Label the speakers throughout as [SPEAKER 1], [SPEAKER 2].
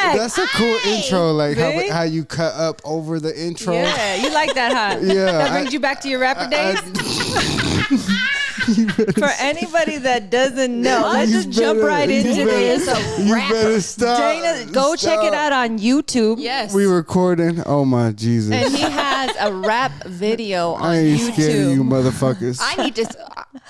[SPEAKER 1] back.
[SPEAKER 2] That's a cool intro. Like how you cut up over the intro.
[SPEAKER 1] Yeah, you like that, huh?
[SPEAKER 2] Yeah.
[SPEAKER 1] That brings you back to your rapper days? For anybody that doesn't know, let's just jump right into this.
[SPEAKER 2] You better stop.
[SPEAKER 1] Dana, go check it out on YouTube.
[SPEAKER 3] Yes.
[SPEAKER 2] We recording. Oh my Jesus.
[SPEAKER 1] And he has a rap video on
[SPEAKER 2] I ain't
[SPEAKER 1] YouTube.
[SPEAKER 2] scared of you motherfuckers.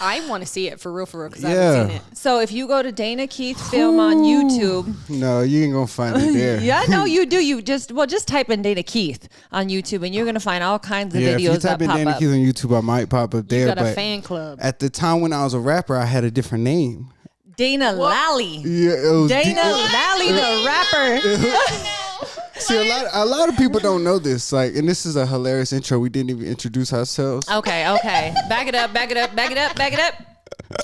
[SPEAKER 3] I want to see it for real, because I
[SPEAKER 2] Yeah.
[SPEAKER 3] haven't seen it.
[SPEAKER 1] So if you go to Dana Keith Film on YouTube.
[SPEAKER 2] No, you ain't gonna find it there.
[SPEAKER 1] Yeah, no, you do. You just type in Dana Keith on YouTube and you're gonna find all kinds of
[SPEAKER 2] Yeah,
[SPEAKER 1] videos
[SPEAKER 2] if you type
[SPEAKER 1] that
[SPEAKER 2] in
[SPEAKER 1] pop
[SPEAKER 2] Dana
[SPEAKER 1] up.
[SPEAKER 2] Keith on YouTube, I might pop up there.
[SPEAKER 3] You got a
[SPEAKER 2] but
[SPEAKER 3] fan club.
[SPEAKER 2] at the time when I was a rapper, I had a different name.
[SPEAKER 1] Dana Lally.
[SPEAKER 2] Yeah, it was
[SPEAKER 1] Dana Lally, the rapper.
[SPEAKER 2] See, a lot of people don't know this. Like, and this is a hilarious intro. We didn't even introduce ourselves.
[SPEAKER 1] Okay. Back it up.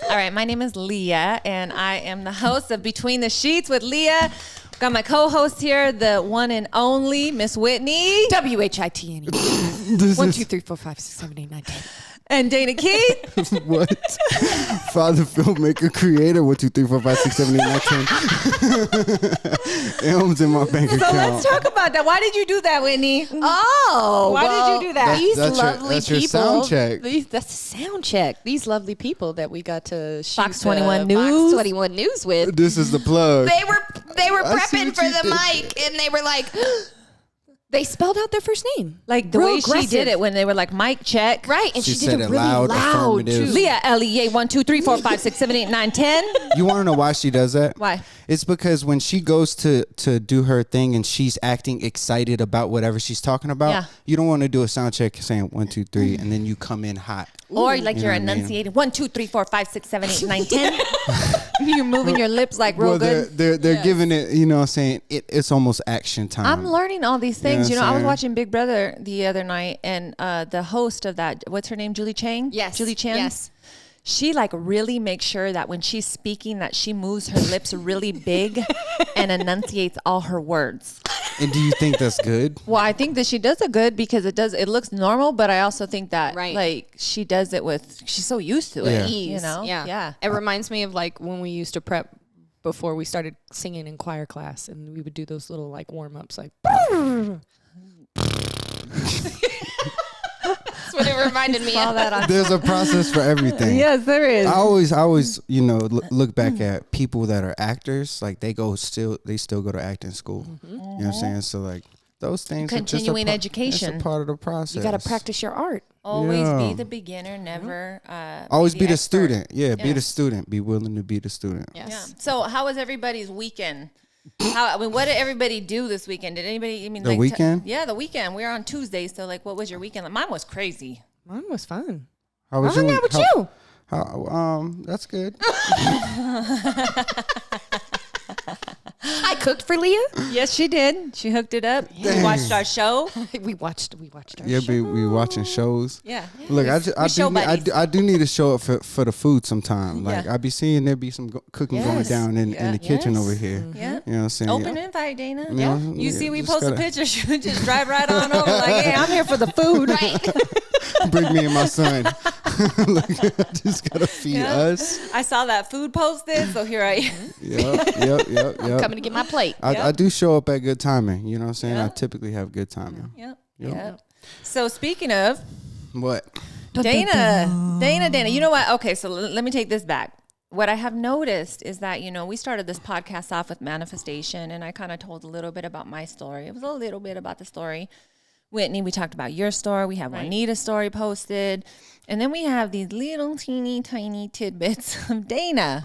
[SPEAKER 1] All right, my name is Leah, and I am the host of Between the Sheets with Leah. Got my co-host here, the one and only Miss Whitney.
[SPEAKER 3] WHITNE. 1, 2, 3, 4, 5, 6, 7, 8, 9, 10.
[SPEAKER 1] And Dana Keith.
[SPEAKER 2] What? Father, filmmaker, creator. 1, 2, 3, 4, 5, 6, 7, 8, 9, 10. Elms in my bank account.
[SPEAKER 1] So let's talk about that. Why did you do that, Whitney?
[SPEAKER 3] Oh,
[SPEAKER 1] Why did you do that?
[SPEAKER 3] These
[SPEAKER 2] That's
[SPEAKER 3] lovely
[SPEAKER 2] your
[SPEAKER 3] people.
[SPEAKER 2] sound check.
[SPEAKER 3] That's a sound check. These lovely people that we got to shoot
[SPEAKER 1] Fox 21 News.
[SPEAKER 3] Fox 21 News with.
[SPEAKER 2] This is the plug.
[SPEAKER 3] They were
[SPEAKER 2] I see
[SPEAKER 3] prepping
[SPEAKER 2] what
[SPEAKER 3] for
[SPEAKER 2] you
[SPEAKER 3] the
[SPEAKER 2] did.
[SPEAKER 3] mic, and they were like, they spelled out their first name.
[SPEAKER 1] Like the
[SPEAKER 3] Real
[SPEAKER 1] way she
[SPEAKER 3] aggressive.
[SPEAKER 1] did it when they were like, mic check.
[SPEAKER 3] Right, and
[SPEAKER 2] She
[SPEAKER 3] she,
[SPEAKER 2] said
[SPEAKER 3] did
[SPEAKER 2] it
[SPEAKER 3] it really
[SPEAKER 2] loud,
[SPEAKER 3] loud,
[SPEAKER 2] affirmative.
[SPEAKER 3] too.
[SPEAKER 1] Leah, L-E-A, 1, 2, 3, 4, 5, 6, 7, 8, 9, 10.
[SPEAKER 2] You want to know why she does that?
[SPEAKER 1] Why?
[SPEAKER 2] It's because when she goes to do her thing and she's acting excited about whatever she's talking about,
[SPEAKER 1] Yeah.
[SPEAKER 2] you don't want to do a sound check saying 1, 2, 3, and then you come in hot.
[SPEAKER 1] Or like
[SPEAKER 2] You
[SPEAKER 1] you're
[SPEAKER 2] know what I mean?
[SPEAKER 1] enunciating 1, 2, 3, 4, 5, 6, 7, 8, 9, 10. You're moving your lips like real
[SPEAKER 2] Well,
[SPEAKER 1] good.
[SPEAKER 2] they're giving it, you know what I'm saying? It's almost action time.
[SPEAKER 1] I'm learning all these things.
[SPEAKER 2] You know what
[SPEAKER 1] I
[SPEAKER 2] I'm
[SPEAKER 1] was
[SPEAKER 2] saying?
[SPEAKER 1] watching Big Brother the other night, and the host of that, what's her name, Julie Chang?
[SPEAKER 3] Yes.
[SPEAKER 1] Julie Chen?
[SPEAKER 3] Yes.
[SPEAKER 1] She like really makes sure that when she's speaking that she moves her lips really big and enunciates all her words.
[SPEAKER 2] And do you think that's good?
[SPEAKER 1] Well, I think that she does it good because it looks normal, but I also think that
[SPEAKER 3] Right.
[SPEAKER 1] like she does it she's so used to it.
[SPEAKER 2] Yeah.
[SPEAKER 3] Ease.
[SPEAKER 1] You know?
[SPEAKER 3] Yeah. It reminds me of like when we used to prep before we started singing in choir class, and we would do those little like warm ups, like. That's what it reminded me
[SPEAKER 1] Saw
[SPEAKER 3] of.
[SPEAKER 1] that on.
[SPEAKER 2] There's a process for everything.
[SPEAKER 1] Yes, there is.
[SPEAKER 2] I always, you know, look back at people that are actors. Like they still go to acting school. You know what I'm saying? So like those things.
[SPEAKER 1] Continuing
[SPEAKER 2] are
[SPEAKER 1] education.
[SPEAKER 2] It's a part of the process.
[SPEAKER 3] You got to practice your art.
[SPEAKER 1] Always
[SPEAKER 2] Yeah.
[SPEAKER 1] be the beginner, never
[SPEAKER 2] Always be the
[SPEAKER 1] expert.
[SPEAKER 2] student. Yeah, be the
[SPEAKER 1] Yes.
[SPEAKER 2] student. Be willing to be the student.
[SPEAKER 3] Yes.
[SPEAKER 1] Yeah. So, how was everybody's weekend? What did everybody do this weekend? Did anybody? I mean,
[SPEAKER 2] The weekend?
[SPEAKER 1] Yeah, the weekend. We were on Tuesday, so like, what was your weekend? Like, mine was crazy.
[SPEAKER 3] Mine was fun.
[SPEAKER 2] How was
[SPEAKER 3] I hung
[SPEAKER 2] your
[SPEAKER 3] out with
[SPEAKER 2] week?
[SPEAKER 3] you.
[SPEAKER 2] That's good.
[SPEAKER 3] I cooked for Leah.
[SPEAKER 1] Yes, she did. She hooked it up. We watched our show.
[SPEAKER 3] we watched our
[SPEAKER 2] Yeah,
[SPEAKER 3] show.
[SPEAKER 2] we watching shows.
[SPEAKER 1] Yeah.
[SPEAKER 2] Look,
[SPEAKER 1] show buddies.
[SPEAKER 2] I do need to show up for the food sometime. Like
[SPEAKER 1] Yeah.
[SPEAKER 2] I be seeing there be some cooking going
[SPEAKER 1] Yes.
[SPEAKER 2] down in
[SPEAKER 1] Yeah.
[SPEAKER 2] the kitchen
[SPEAKER 3] Yes.
[SPEAKER 2] over here.
[SPEAKER 1] Yeah.
[SPEAKER 2] You know what I'm saying?
[SPEAKER 1] Open invite, Dana.
[SPEAKER 2] Yeah.
[SPEAKER 1] You see, we
[SPEAKER 2] Just
[SPEAKER 1] post a
[SPEAKER 2] gotta-
[SPEAKER 1] picture. You just drive right on over. Like, hey, I'm here for the food.
[SPEAKER 2] Bring me and my son. Look, I just gotta feed
[SPEAKER 1] Yeah.
[SPEAKER 2] us.
[SPEAKER 1] I saw that food posted, so here I am.
[SPEAKER 2] Yep.
[SPEAKER 3] Coming to get my plate.
[SPEAKER 2] I do show up at good timing. You know what I'm saying?
[SPEAKER 1] Yeah.
[SPEAKER 2] I typically have good timing.
[SPEAKER 1] Yep.
[SPEAKER 2] Yep.
[SPEAKER 1] Yep. So speaking of
[SPEAKER 2] What?
[SPEAKER 1] Dana, you know what? Okay, so let me take this back. What I have noticed is that, we started this podcast off with manifestation, and I kind of told a little bit about my story. It was a little bit about the story. Whitney, we talked about your story. We have Juanita's story posted. And then we have these little teeny tiny tidbits of Dana.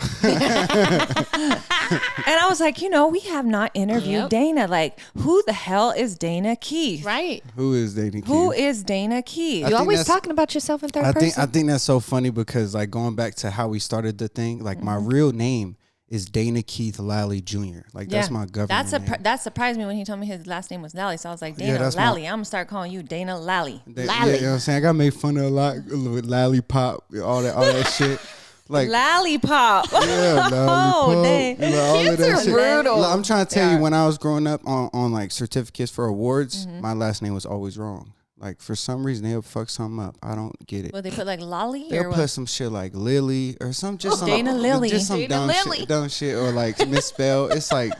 [SPEAKER 1] And I was like, we have not interviewed Dana. Like, who the hell is Dana Keith?
[SPEAKER 3] Right.
[SPEAKER 2] Who is Dana Keith?
[SPEAKER 1] Who is Dana Keith?
[SPEAKER 2] I
[SPEAKER 3] You
[SPEAKER 2] think
[SPEAKER 3] always
[SPEAKER 2] that's-
[SPEAKER 3] talking about yourself in third
[SPEAKER 2] I
[SPEAKER 3] person.
[SPEAKER 2] think that's so funny because like going back to how we started the thing, like my real name is Dana Keith Lally Jr. Like that's my government name.
[SPEAKER 1] That surprised me when he told me his last name was Lally. So I was like, Dana
[SPEAKER 2] that's
[SPEAKER 1] Lally. I'm gonna start calling you Dana Lally.
[SPEAKER 2] Yeah, you know what I'm saying? I got made fun of a lot with lollipop, all that shit. Like
[SPEAKER 1] Lollipop.
[SPEAKER 2] yeah,
[SPEAKER 1] Oh, dang.
[SPEAKER 2] you know, all of
[SPEAKER 3] Kids
[SPEAKER 2] that
[SPEAKER 3] are
[SPEAKER 2] shit.
[SPEAKER 3] brutal.
[SPEAKER 2] Look, I'm trying to tell you, when I was growing up on like certificates for awards, my last name was always wrong. Like for some reason they'll fuck something up. I don't get it.
[SPEAKER 1] Well, they put like Lolly
[SPEAKER 2] They'll
[SPEAKER 1] or
[SPEAKER 2] put
[SPEAKER 1] what?
[SPEAKER 2] some shit like Lily or some just some
[SPEAKER 1] Dana Lily.
[SPEAKER 2] just some
[SPEAKER 3] Dana
[SPEAKER 2] dumb
[SPEAKER 3] Lily.
[SPEAKER 2] shit or like misspelled. It's like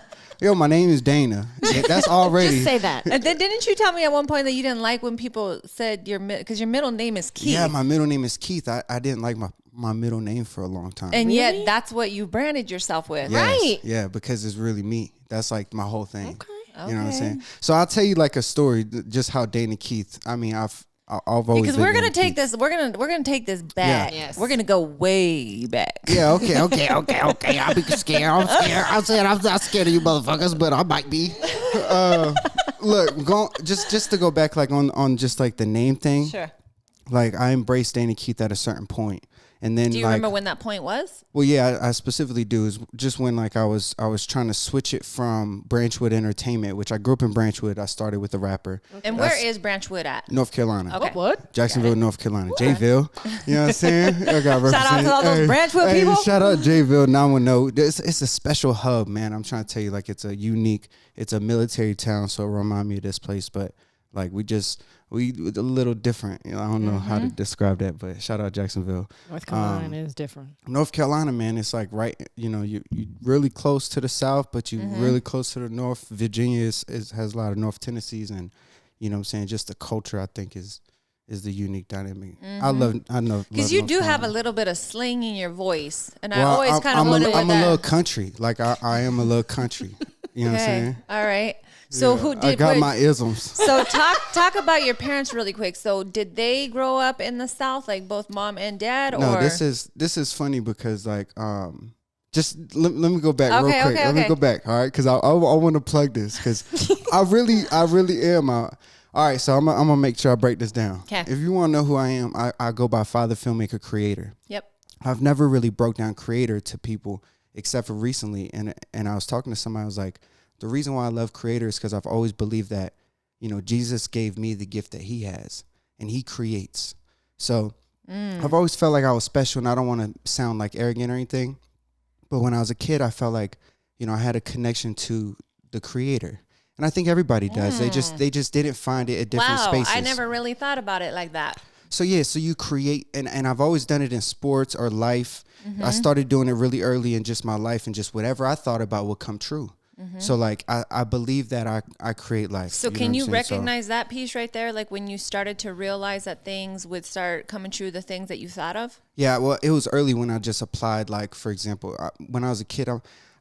[SPEAKER 2] Yo, my name is Dana. That's already.
[SPEAKER 3] Just say that.
[SPEAKER 1] And then didn't you tell me at one point that you didn't like when people said because your middle name is Keith?
[SPEAKER 2] Yeah, my middle name is Keith. I didn't like my middle name for a long time.
[SPEAKER 1] And
[SPEAKER 3] Really?
[SPEAKER 1] yet that's what you branded yourself with.
[SPEAKER 2] Yes,
[SPEAKER 3] Right.
[SPEAKER 2] Yeah, because it's really me. That's like my whole thing.
[SPEAKER 3] Okay.
[SPEAKER 2] You know what I'm saying? So I'll tell you like a story, just how Dana Keith. I mean, I've always
[SPEAKER 1] Because
[SPEAKER 2] been
[SPEAKER 1] we're gonna
[SPEAKER 2] Dana
[SPEAKER 1] take
[SPEAKER 2] Keith.
[SPEAKER 1] this. We're gonna take this back.
[SPEAKER 3] Yeah. Yes.
[SPEAKER 1] We're gonna go way back.
[SPEAKER 2] Yeah, okay. I'll be scared. I'm saying I'm not scared of you motherfuckers, but I might be. Look, just to go back like on just like the name thing.
[SPEAKER 1] Sure.
[SPEAKER 2] Like I embraced Dana Keith at a certain point. And then
[SPEAKER 1] Do you
[SPEAKER 2] like,
[SPEAKER 1] remember when that point was?
[SPEAKER 2] well, yeah, I specifically do is just when like I was trying to switch it from Branchwood Entertainment, which I grew up in Branchwood. I started with a rapper.
[SPEAKER 1] And where is Branchwood at?
[SPEAKER 2] North Carolina.
[SPEAKER 1] Okay.
[SPEAKER 3] What?
[SPEAKER 2] Jacksonville, North Carolina. Jayville. You know what I'm saying? I got
[SPEAKER 1] Shout out to all those Branchwood people.
[SPEAKER 2] Shout out Jayville 910. It's a special hub, man. I'm trying to tell you, like it's a military town, so it remind me of this place, but like we a little different. You know, I don't know how to describe that, but shout out Jacksonville.
[SPEAKER 3] North Carolina is different.
[SPEAKER 2] North Carolina, man, it's like right, you know, you really close to the south, but you really close to the north. Virginia has a lot of North Tennessees, and you know what I'm saying, just the culture I think is the unique dynamic. I know
[SPEAKER 1] Because you do have a little bit of slang in your voice, and I
[SPEAKER 2] well,
[SPEAKER 1] always kind of
[SPEAKER 2] I'm
[SPEAKER 1] wondered
[SPEAKER 2] a
[SPEAKER 1] that.
[SPEAKER 2] little country. Like I am a little country. You know what I'm saying?
[SPEAKER 1] All right. So
[SPEAKER 2] Yeah,
[SPEAKER 1] who did?
[SPEAKER 2] I got my isms.
[SPEAKER 1] So talk about your parents really quick. So did they grow up in the South, like both mom and dad?
[SPEAKER 2] No,
[SPEAKER 1] or?
[SPEAKER 2] this is funny because like just let me go back real
[SPEAKER 1] Okay,
[SPEAKER 2] quick.
[SPEAKER 1] okay,
[SPEAKER 2] Let me
[SPEAKER 1] okay.
[SPEAKER 2] go back, all right? Because I want to plug this because I really am. All right, so I'm gonna make sure I break this down.
[SPEAKER 1] 'Kay.
[SPEAKER 2] If you want to know who I am, I go by father, filmmaker, creator.
[SPEAKER 1] Yep.
[SPEAKER 2] I've never really broke down creator to people except for recently, and I was talking to somebody. I was like, the reason why I love creator is because I've always believed that, you know, Jesus gave me the gift that he has, and he creates. So I've always felt like I was special, and I don't want to sound like arrogant or anything, but when I was a kid, I felt like, you know, I had a connection to the creator. And I think everybody does. They just didn't find it at different
[SPEAKER 1] Wow,
[SPEAKER 2] spaces.
[SPEAKER 1] I never really thought about it like that.
[SPEAKER 2] So yeah, so you create, and I've always done it in sports or life. I started doing it really early in just my life, and just whatever I thought about would come true. So like I believe that I create life.
[SPEAKER 1] So
[SPEAKER 2] know
[SPEAKER 1] can
[SPEAKER 2] what
[SPEAKER 1] you
[SPEAKER 2] I'm saying? So-
[SPEAKER 1] recognize that piece right there? Like when you started to realize that things would start coming true, the things that you thought of?
[SPEAKER 2] Yeah, well, it was early when I just applied. Like for example, when I was a kid,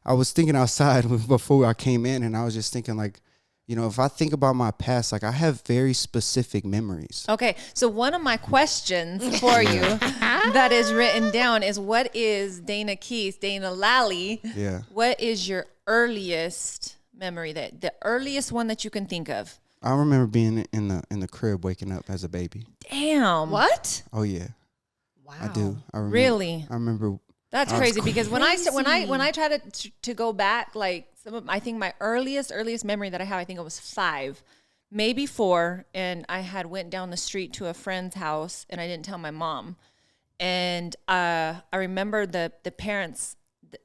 [SPEAKER 2] I was thinking outside before I came in, and I was just thinking like, you know, if I think about my past, like I have very specific memories.
[SPEAKER 1] Okay, so one of my questions for you that is written down is, what is Dana Keith, Dana Lally?
[SPEAKER 2] Yeah.
[SPEAKER 1] What is your earliest memory, that the earliest one that you can think of?
[SPEAKER 2] I remember being in the crib, waking up as a baby.
[SPEAKER 1] Damn.
[SPEAKER 3] What?
[SPEAKER 2] Oh yeah,
[SPEAKER 3] Wow.
[SPEAKER 2] I do. I remember,
[SPEAKER 1] Really?
[SPEAKER 2] I remember.
[SPEAKER 1] That's
[SPEAKER 2] That's
[SPEAKER 1] crazy because when I try to go back, like I think my earliest memory that I have, I think it was 5, maybe 4, and I had went down the street to a friend's house and I didn't tell my mom, and I remember the parents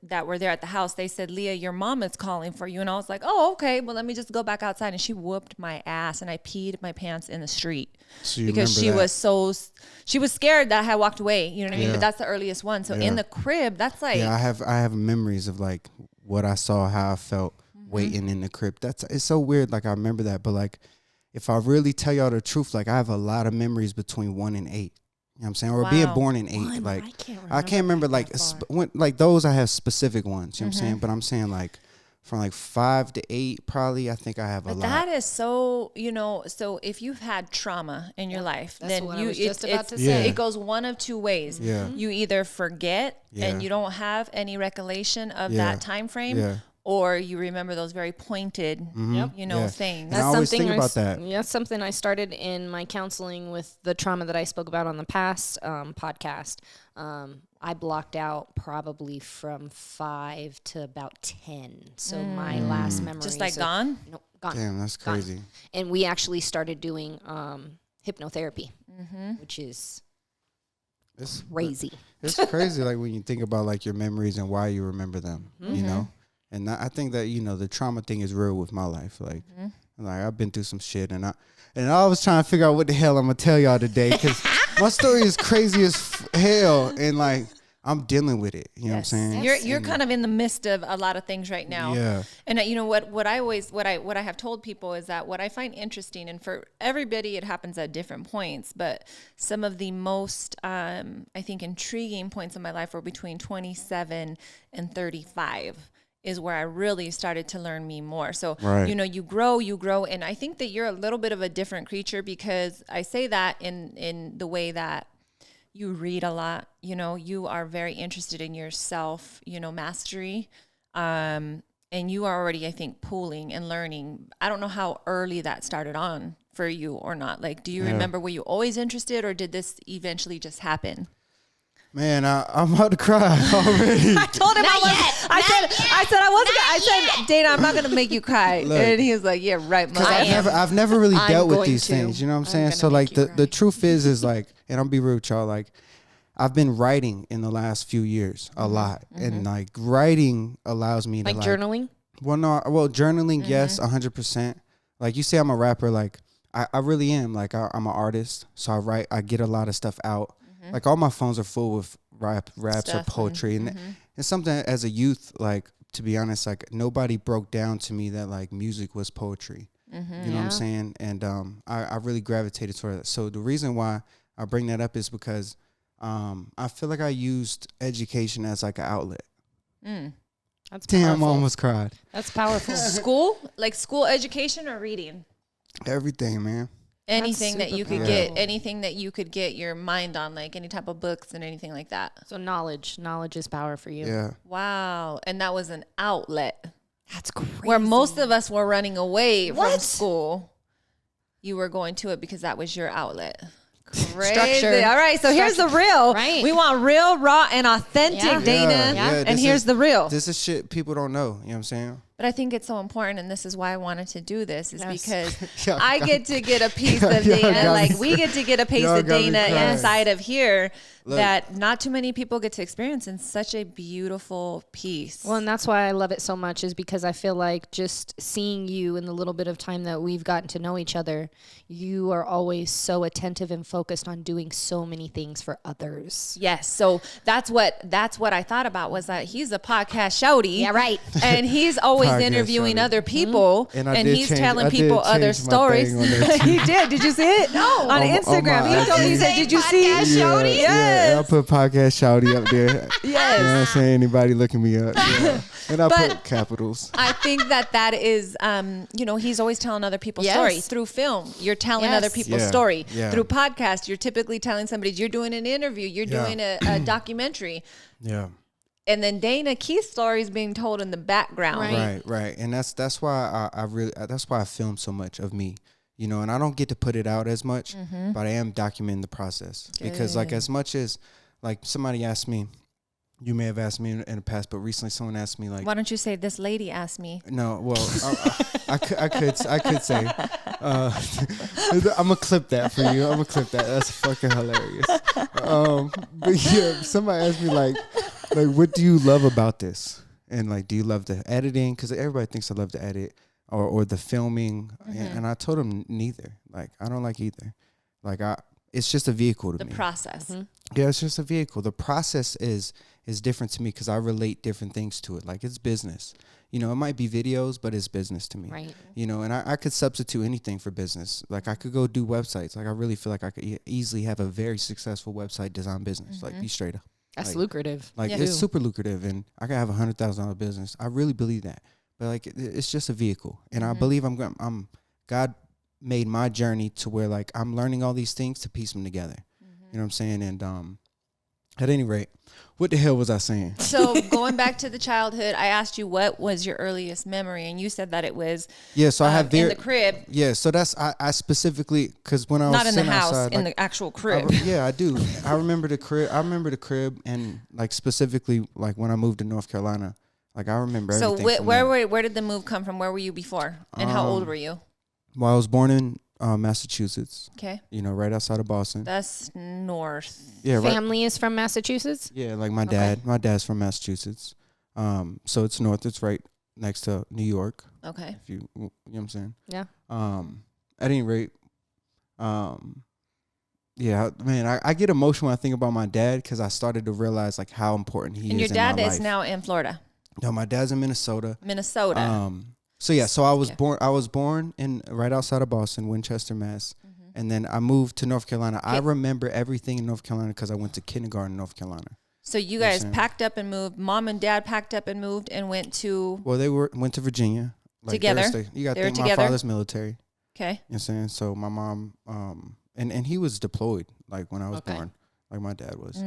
[SPEAKER 1] that were there at the house. They said, "Leah, your mom is calling for you," and I was like, "Oh, okay. Well, let me just go back outside." And she whooped my ass, and I peed my pants in the street
[SPEAKER 2] So you
[SPEAKER 1] because
[SPEAKER 2] remember
[SPEAKER 1] that. She was scared that I had walked away. You know what I mean?
[SPEAKER 2] Yeah.
[SPEAKER 1] But that's the earliest one. So
[SPEAKER 2] Yeah.
[SPEAKER 1] in the crib, that's like.
[SPEAKER 2] Yeah, I have memories of like what I saw, how I felt waiting in the crib. It's so weird. Like I remember that, but like if I really tell y'all the truth, like I have a lot of memories between 1 and 8. You know what I'm saying? Or being
[SPEAKER 1] Wow.
[SPEAKER 2] born in 8.
[SPEAKER 3] One,
[SPEAKER 2] like
[SPEAKER 3] I can't remember
[SPEAKER 2] like
[SPEAKER 3] that far.
[SPEAKER 2] like those I have specific ones. You know what I'm saying? But I'm saying like from like 5 to 8, probably I think I have a
[SPEAKER 1] But
[SPEAKER 2] lot.
[SPEAKER 1] that is so, so if you've had trauma in your life,
[SPEAKER 3] That's
[SPEAKER 1] then
[SPEAKER 3] what I
[SPEAKER 1] you
[SPEAKER 3] was just about to
[SPEAKER 2] say. Yeah.
[SPEAKER 1] it goes one of two ways.
[SPEAKER 2] Yeah.
[SPEAKER 1] You either forget
[SPEAKER 2] Yeah.
[SPEAKER 1] and you don't have any recollection of
[SPEAKER 2] Yeah.
[SPEAKER 1] that time frame,
[SPEAKER 2] Yeah.
[SPEAKER 1] or you remember those very pointed,
[SPEAKER 3] Yep.
[SPEAKER 2] Yeah.
[SPEAKER 1] things.
[SPEAKER 2] And I always think about
[SPEAKER 3] s-
[SPEAKER 2] that.
[SPEAKER 3] Yeah, that's something I started in my counseling with the trauma that I spoke about on the past podcast. I blocked out probably from 5 to about 10. So my last memory
[SPEAKER 1] Just like gone?
[SPEAKER 3] No, gone.
[SPEAKER 2] Damn, that's
[SPEAKER 3] Gone.
[SPEAKER 2] crazy.
[SPEAKER 3] And we actually started doing hypnotherapy, which is
[SPEAKER 2] It's
[SPEAKER 3] crazy.
[SPEAKER 2] It's crazy, like when you think about like your memories and why you remember them, you know. And I think that the trauma thing is real with my life. Like I've been through some shit, and I was trying to figure out what the hell I'm gonna tell y'all today because my story is crazy as hell, and like I'm dealing with it. You know what I'm saying?
[SPEAKER 1] You're kind of in the midst of a lot of things right now.
[SPEAKER 2] Yeah.
[SPEAKER 1] And you know what I have told people is that what I find interesting, and for everybody it happens at different points, but some of the most I think intriguing points in my life were between 27 and 35 is where I really started to learn me more. So, you know, you grow, and I think that you're a little bit of a different creature, because I say that in the way that you read a lot, you know, you are very interested in yourself, you know, mastery. And you are already, I think, pooling and learning. I don't know how early that started on for you or not. Like, do you remember, were you always interested, or did this eventually just happen?
[SPEAKER 2] Man, I'm about to cry already.
[SPEAKER 1] I told him I said, Dana, I'm not going to make you cry.
[SPEAKER 2] Look,
[SPEAKER 1] and he was like, yeah, right, Mom.
[SPEAKER 2] I've never really dealt with
[SPEAKER 3] going
[SPEAKER 2] these
[SPEAKER 3] to.
[SPEAKER 2] things. You know what I'm saying?
[SPEAKER 3] I'm
[SPEAKER 2] So
[SPEAKER 3] gonna
[SPEAKER 2] like
[SPEAKER 3] make you
[SPEAKER 2] the truth is like, and I'll be real with y'all, like I've been writing in the last few years a lot. And like writing allows me to
[SPEAKER 3] Like journaling?
[SPEAKER 2] Well, no, journaling, yes, 100%. Like you say, I'm a rapper. Like I really am. Like I'm an artist. So I write, I get a lot of stuff out. Like all my phones are full with raps or poetry. And it's something as a youth, like, to be honest, like nobody broke down to me that like music was poetry. You know what I'm saying? And I really gravitated toward that. So the reason why I bring that up is because I feel like I used education as like an outlet.
[SPEAKER 3] That's
[SPEAKER 2] Damn,
[SPEAKER 3] powerful.
[SPEAKER 2] I almost cried.
[SPEAKER 3] That's powerful.
[SPEAKER 1] School? Like school education or reading?
[SPEAKER 2] Everything, man.
[SPEAKER 1] Anything that you could
[SPEAKER 3] super
[SPEAKER 1] get, anything that you could get your mind on, like any type of books and anything like that.
[SPEAKER 3] So knowledge is power for you.
[SPEAKER 2] Yeah.
[SPEAKER 1] Wow. And that was an outlet.
[SPEAKER 3] That's crazy.
[SPEAKER 1] Where most of us were running away from school. You were going to it because that was your outlet. Crazy.
[SPEAKER 3] Structure.
[SPEAKER 1] All right, so here's the real.
[SPEAKER 3] Right.
[SPEAKER 1] We want real, raw, and authentic,
[SPEAKER 3] Yeah.
[SPEAKER 1] Dana.
[SPEAKER 2] Yeah,
[SPEAKER 1] And here's the real.
[SPEAKER 2] This is shit people don't know. You know what I'm saying?
[SPEAKER 1] But I think it's so important, and this is why I wanted to do this, is
[SPEAKER 3] Yes.
[SPEAKER 1] because
[SPEAKER 2] Y'all
[SPEAKER 1] I
[SPEAKER 2] got
[SPEAKER 1] get to get a piece of
[SPEAKER 2] y'all
[SPEAKER 1] Dana.
[SPEAKER 2] got
[SPEAKER 1] Like,
[SPEAKER 2] me-
[SPEAKER 1] we get to get a piece
[SPEAKER 2] y'all
[SPEAKER 1] of
[SPEAKER 2] got me
[SPEAKER 1] Dana
[SPEAKER 2] crying.
[SPEAKER 1] inside of here
[SPEAKER 2] Look.
[SPEAKER 1] that not too many people get to experience in such a beautiful piece.
[SPEAKER 3] Well, and that's why I love it so much, is because I feel like just seeing you in the little bit of time that we've gotten to know each other, you are always so attentive and focused on doing so many things for others.
[SPEAKER 1] Yes, so that's what I thought about, was that he's a podcast shouty.
[SPEAKER 3] Yeah, right.
[SPEAKER 1] And he's always
[SPEAKER 2] Podcast
[SPEAKER 1] interviewing
[SPEAKER 2] shouty.
[SPEAKER 1] other people,
[SPEAKER 2] And I
[SPEAKER 1] and
[SPEAKER 2] did
[SPEAKER 1] he's
[SPEAKER 2] change-
[SPEAKER 1] telling
[SPEAKER 2] I did
[SPEAKER 1] people other
[SPEAKER 2] change my
[SPEAKER 1] stories.
[SPEAKER 2] thing on there, too.
[SPEAKER 1] He did. Did you see it? No. On
[SPEAKER 2] On
[SPEAKER 1] Instagram.
[SPEAKER 2] my
[SPEAKER 1] He told me, he
[SPEAKER 2] IG.
[SPEAKER 1] said, did you see it?
[SPEAKER 3] Shouty?
[SPEAKER 2] Yeah, I'll put podcast shouty up there.
[SPEAKER 1] Yes.
[SPEAKER 2] You know what I'm saying? Anybody looking me up. Yeah. And I
[SPEAKER 1] But-
[SPEAKER 2] put capitals.
[SPEAKER 1] I think that is, he's always telling other people's
[SPEAKER 3] Yes.
[SPEAKER 1] stories through film. You're telling
[SPEAKER 3] Yes.
[SPEAKER 1] other people's
[SPEAKER 2] Yeah.
[SPEAKER 1] story
[SPEAKER 2] Yeah.
[SPEAKER 1] through podcast. You're typically telling somebody, you're doing an interview, you're
[SPEAKER 2] Yeah.
[SPEAKER 1] doing a documentary.
[SPEAKER 2] Yeah.
[SPEAKER 1] And then Dana Keith's story is being told in the background.
[SPEAKER 3] Right.
[SPEAKER 2] Right. And that's why I really, that's why I film so much of me, you know, and I don't get to put it out as much, but I am documenting the process. Because like, as much as like somebody asked me, you may have asked me in the past, but recently someone asked me like,
[SPEAKER 1] Why don't you say, this lady asked me?
[SPEAKER 2] no, well, I could say, I'm gonna clip that for you. I'm gonna clip that. That's fucking hilarious. But yeah, somebody asked me like, what do you love about this? And like, do you love the editing? Because everybody thinks I love to edit or the filming, and I told them neither. Like, I don't like either. Like, it's just a vehicle to
[SPEAKER 1] The
[SPEAKER 2] me.
[SPEAKER 1] process.
[SPEAKER 2] Yeah, it's just a vehicle. The process is different to me because I relate different things to it. Like, it's business. You know, it might be videos, but it's business to me.
[SPEAKER 3] Right.
[SPEAKER 2] You know, and I could substitute anything for business. Like, I could go do websites. Like, I really feel like I could easily have a very successful website design business. Like, be straight up.
[SPEAKER 3] That's
[SPEAKER 2] Like-
[SPEAKER 3] lucrative.
[SPEAKER 2] Like,
[SPEAKER 1] Yeah.
[SPEAKER 2] it's super lucrative, and I could have $100,000 business. I really believe that. But like, it's just a vehicle, and I believe I'm God made my journey to where like I'm learning all these things to piece them together. You know what I'm saying? And at any rate, what the hell was I saying?
[SPEAKER 1] So going back to the childhood, I asked you what was your earliest memory, and you said that it was
[SPEAKER 2] Yeah, so I have
[SPEAKER 1] in the crib,
[SPEAKER 2] Yeah, so that's I specifically because when I was
[SPEAKER 1] not in the
[SPEAKER 2] sitting
[SPEAKER 1] house,
[SPEAKER 2] outside,
[SPEAKER 1] in
[SPEAKER 2] like,
[SPEAKER 1] the actual crib.
[SPEAKER 2] yeah, I do. I remember the crib. I remember the crib, and like specifically like when I moved to North Carolina. Like I remember
[SPEAKER 1] So
[SPEAKER 2] everything. from there.
[SPEAKER 1] where did the move come from? Where were you before, and how old were you?
[SPEAKER 2] Well, I was born in Massachusetts.
[SPEAKER 1] Okay,
[SPEAKER 2] You know, right outside of Boston.
[SPEAKER 1] that's north.
[SPEAKER 2] Yeah, right.
[SPEAKER 3] Family is from Massachusetts?
[SPEAKER 2] Yeah, like my dad. My dad's from Massachusetts. So it's north. It's right next to New York.
[SPEAKER 1] Okay,
[SPEAKER 2] If you know what I'm saying.
[SPEAKER 3] Yeah.
[SPEAKER 2] At any rate, Yeah, man, I get emotional when I think about my dad because I started to realize like how important he
[SPEAKER 1] And
[SPEAKER 2] is
[SPEAKER 1] your dad
[SPEAKER 2] in my
[SPEAKER 1] is
[SPEAKER 2] life.
[SPEAKER 1] now in Florida.
[SPEAKER 2] No, my dad's in Minnesota.
[SPEAKER 1] Minnesota.
[SPEAKER 2] So I was born. I was born in right outside of Boston, Winchester, Mass. And then I moved to North Carolina. I remember everything in North Carolina because I went to kindergarten in North Carolina.
[SPEAKER 1] So you guys packed up and moved. Mom and dad packed up and moved and went to.
[SPEAKER 2] Well, they went to Virginia.
[SPEAKER 1] Together?
[SPEAKER 2] You got to think
[SPEAKER 1] together?
[SPEAKER 2] my father's military.
[SPEAKER 1] Okay.
[SPEAKER 2] You know what I'm saying? So my mom, and he was deployed like when I was born, like my dad was.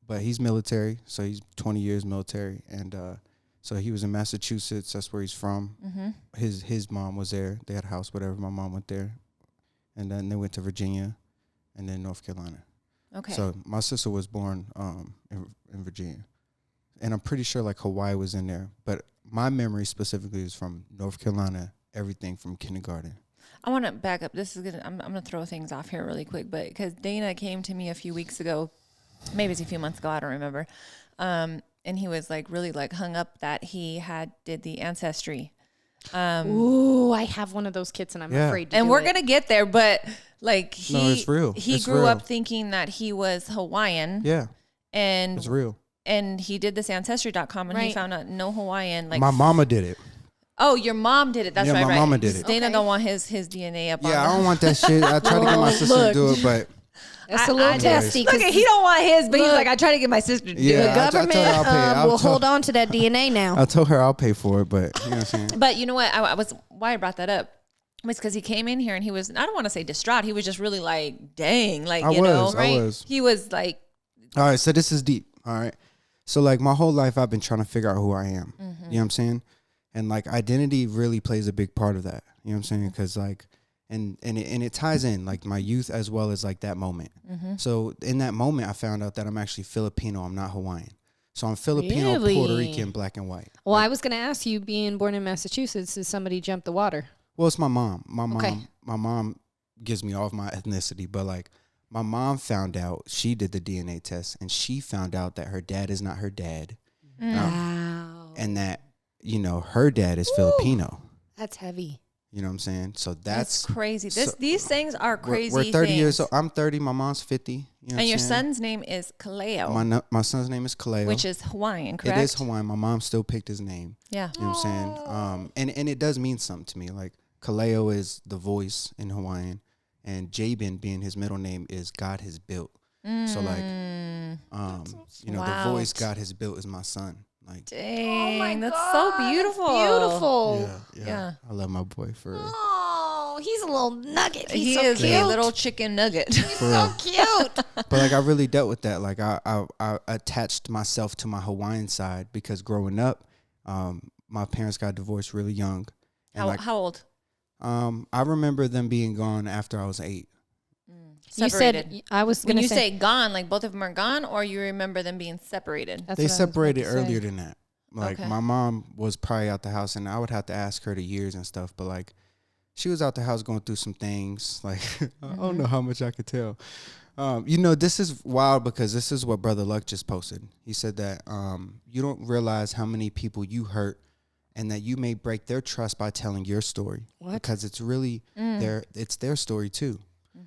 [SPEAKER 2] But he's military, so he's 20 years military, and so he was in Massachusetts. That's where he's from. His mom was there. They had a house, whatever. My mom went there, and then they went to Virginia, and then North Carolina.
[SPEAKER 1] Okay.
[SPEAKER 2] So my sister was born in Virginia, and I'm pretty sure like Hawaii was in there, but my memory specifically is from North Carolina. Everything from kindergarten.
[SPEAKER 1] I want to back up. This is I'm gonna throw things off here really quick, but because Dana came to me a few weeks ago, maybe it's a few months ago, I don't remember, and he was like really like hung up that he did the ancestry.
[SPEAKER 3] Ooh, I have one of those kits, and I'm afraid to.
[SPEAKER 1] And
[SPEAKER 3] do
[SPEAKER 1] we're
[SPEAKER 3] it.
[SPEAKER 1] gonna get there, but like
[SPEAKER 2] it's real.
[SPEAKER 1] He
[SPEAKER 2] It's
[SPEAKER 1] grew
[SPEAKER 2] real.
[SPEAKER 1] up thinking that he was Hawaiian.
[SPEAKER 2] Yeah,
[SPEAKER 1] and
[SPEAKER 2] it's real.
[SPEAKER 1] And he did this ancestry.com and he found out no Hawaiian. Like
[SPEAKER 2] my mama did it.
[SPEAKER 1] Oh, your mom did it. That's right.
[SPEAKER 2] My mama did it.
[SPEAKER 1] Dana don't want his DNA up.
[SPEAKER 2] Yeah, I don't want that shit. I tried to get my sister to do it, but
[SPEAKER 3] that's a little testy.
[SPEAKER 1] Look, he don't want his, but he's like, I try to get my sister to do it.
[SPEAKER 3] The government will hold on to that DNA now.
[SPEAKER 2] I told her I'll pay for it, but you know what I'm saying.
[SPEAKER 1] But you know what? Why I brought that up was because he came in here and he was, I don't want to say distraught. He was just really like, dang, like, you know, right?
[SPEAKER 2] I was.
[SPEAKER 1] He was like.
[SPEAKER 2] All right, so this is deep. All right. So like my whole life I've been trying to figure out who I am. You know what I'm saying? And like identity really plays a big part of that. You know what I'm saying? Because like, and it ties in like my youth as well as like that moment. So in that moment, I found out that I'm actually Filipino. I'm not Hawaiian. So I'm Filipino,
[SPEAKER 3] Really?
[SPEAKER 2] Puerto Rican, black and white.
[SPEAKER 3] Well, I was going to ask you, being born in Massachusetts, did somebody jump the water?
[SPEAKER 2] Well, it's my mom. My
[SPEAKER 3] Okay.
[SPEAKER 2] mom gives me all of my ethnicity, but like my mom found out, she did the DNA test, and she found out that her dad is not her dad.
[SPEAKER 3] Wow.
[SPEAKER 2] And that, you know, her dad is Filipino.
[SPEAKER 3] That's heavy.
[SPEAKER 2] You know what I'm saying? So
[SPEAKER 1] That's crazy. These things are crazy.
[SPEAKER 2] We're 30
[SPEAKER 1] things.
[SPEAKER 2] years old. I'm 30. My mom's 50. You know what
[SPEAKER 1] And
[SPEAKER 2] I'm
[SPEAKER 1] your
[SPEAKER 2] saying?
[SPEAKER 1] son's name is Kaleo,
[SPEAKER 2] My son's name is Kaleo.
[SPEAKER 1] which is Hawaiian, correct?
[SPEAKER 2] It is Hawaiian. My mom still picked his name.
[SPEAKER 1] Yeah.
[SPEAKER 2] You know what I'm saying? And it does mean something to me. Like Kaleo is the voice in Hawaiian, and Jabin being his middle name is God has built. So like, you know,
[SPEAKER 1] Wow.
[SPEAKER 2] the voice God has built is my son. Like,
[SPEAKER 1] Dang, that's so beautiful.
[SPEAKER 3] Beautiful.
[SPEAKER 1] Yeah.
[SPEAKER 2] I love my boy for real.
[SPEAKER 3] Oh, he's a little nugget. He's
[SPEAKER 1] He
[SPEAKER 3] so
[SPEAKER 1] is
[SPEAKER 3] cute.
[SPEAKER 1] a little chicken nugget.
[SPEAKER 2] For real.
[SPEAKER 3] so cute.
[SPEAKER 2] But like I really dealt with that. Like I attached myself to my Hawaiian side because growing up, my parents got divorced really young. And
[SPEAKER 1] How old?
[SPEAKER 2] I remember them being gone after I was 8.
[SPEAKER 3] You
[SPEAKER 1] Separated.
[SPEAKER 3] said, I was
[SPEAKER 1] When
[SPEAKER 3] going to
[SPEAKER 1] you
[SPEAKER 3] say,
[SPEAKER 1] say gone, like both of them are gone, or you remember them being separated?
[SPEAKER 3] that's
[SPEAKER 2] They
[SPEAKER 3] what I was about
[SPEAKER 2] separated
[SPEAKER 3] to say.
[SPEAKER 2] earlier than that. Like
[SPEAKER 1] Okay.
[SPEAKER 2] my mom was probably out the house, and I would have to ask her the years and stuff. But like, she was out the house going through some things. Like I don't know how much I could tell. You know, this is wild because this is what Brother Luck just posted. He said that you don't realize how many people you hurt, and that you may break their trust by telling your story.
[SPEAKER 3] What?
[SPEAKER 2] Because it's really their story too.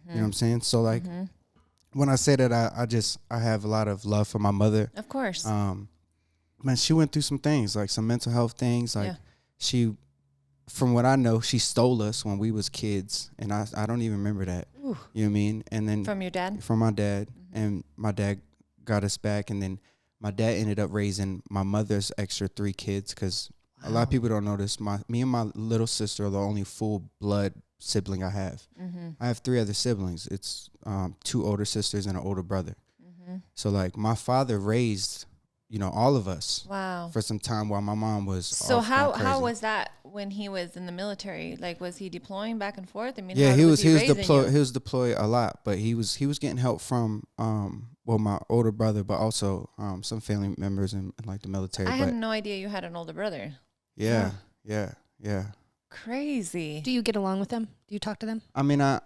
[SPEAKER 2] You know what I'm saying? So like, when I say that, I have a lot of love for my mother.
[SPEAKER 1] Of course.
[SPEAKER 2] Man, she went through some things, like some mental health things. Like she, from what I know, she stole us when we was kids, and I don't even remember that.
[SPEAKER 3] Ooh.
[SPEAKER 2] You know what I mean? And then
[SPEAKER 1] From your dad?
[SPEAKER 2] from my dad, and my dad got us back, and then my dad ended up raising my mother's extra 3 kids because a lot of people don't know this. Me and my little sister are the only full blood sibling I have. I have 3 other siblings. It's 2 older sisters and an older brother. So like my father raised, you know, all of us
[SPEAKER 1] Wow.
[SPEAKER 2] for some time while my mom was
[SPEAKER 1] So
[SPEAKER 2] off
[SPEAKER 1] how
[SPEAKER 2] going crazy.
[SPEAKER 1] was that when he was in the military? Like, was he deploying back and forth? I mean,
[SPEAKER 2] Yeah,
[SPEAKER 1] how
[SPEAKER 2] he was
[SPEAKER 1] raising
[SPEAKER 2] deployed.
[SPEAKER 1] you?
[SPEAKER 2] He was deployed a lot, but he was getting help from well, my older brother, but also some family members in like the military.
[SPEAKER 1] I
[SPEAKER 2] but
[SPEAKER 1] had no idea you had an older brother.
[SPEAKER 2] yeah.
[SPEAKER 1] Crazy.
[SPEAKER 3] Do you get along with them? Do you talk to them?
[SPEAKER 2] I mean, I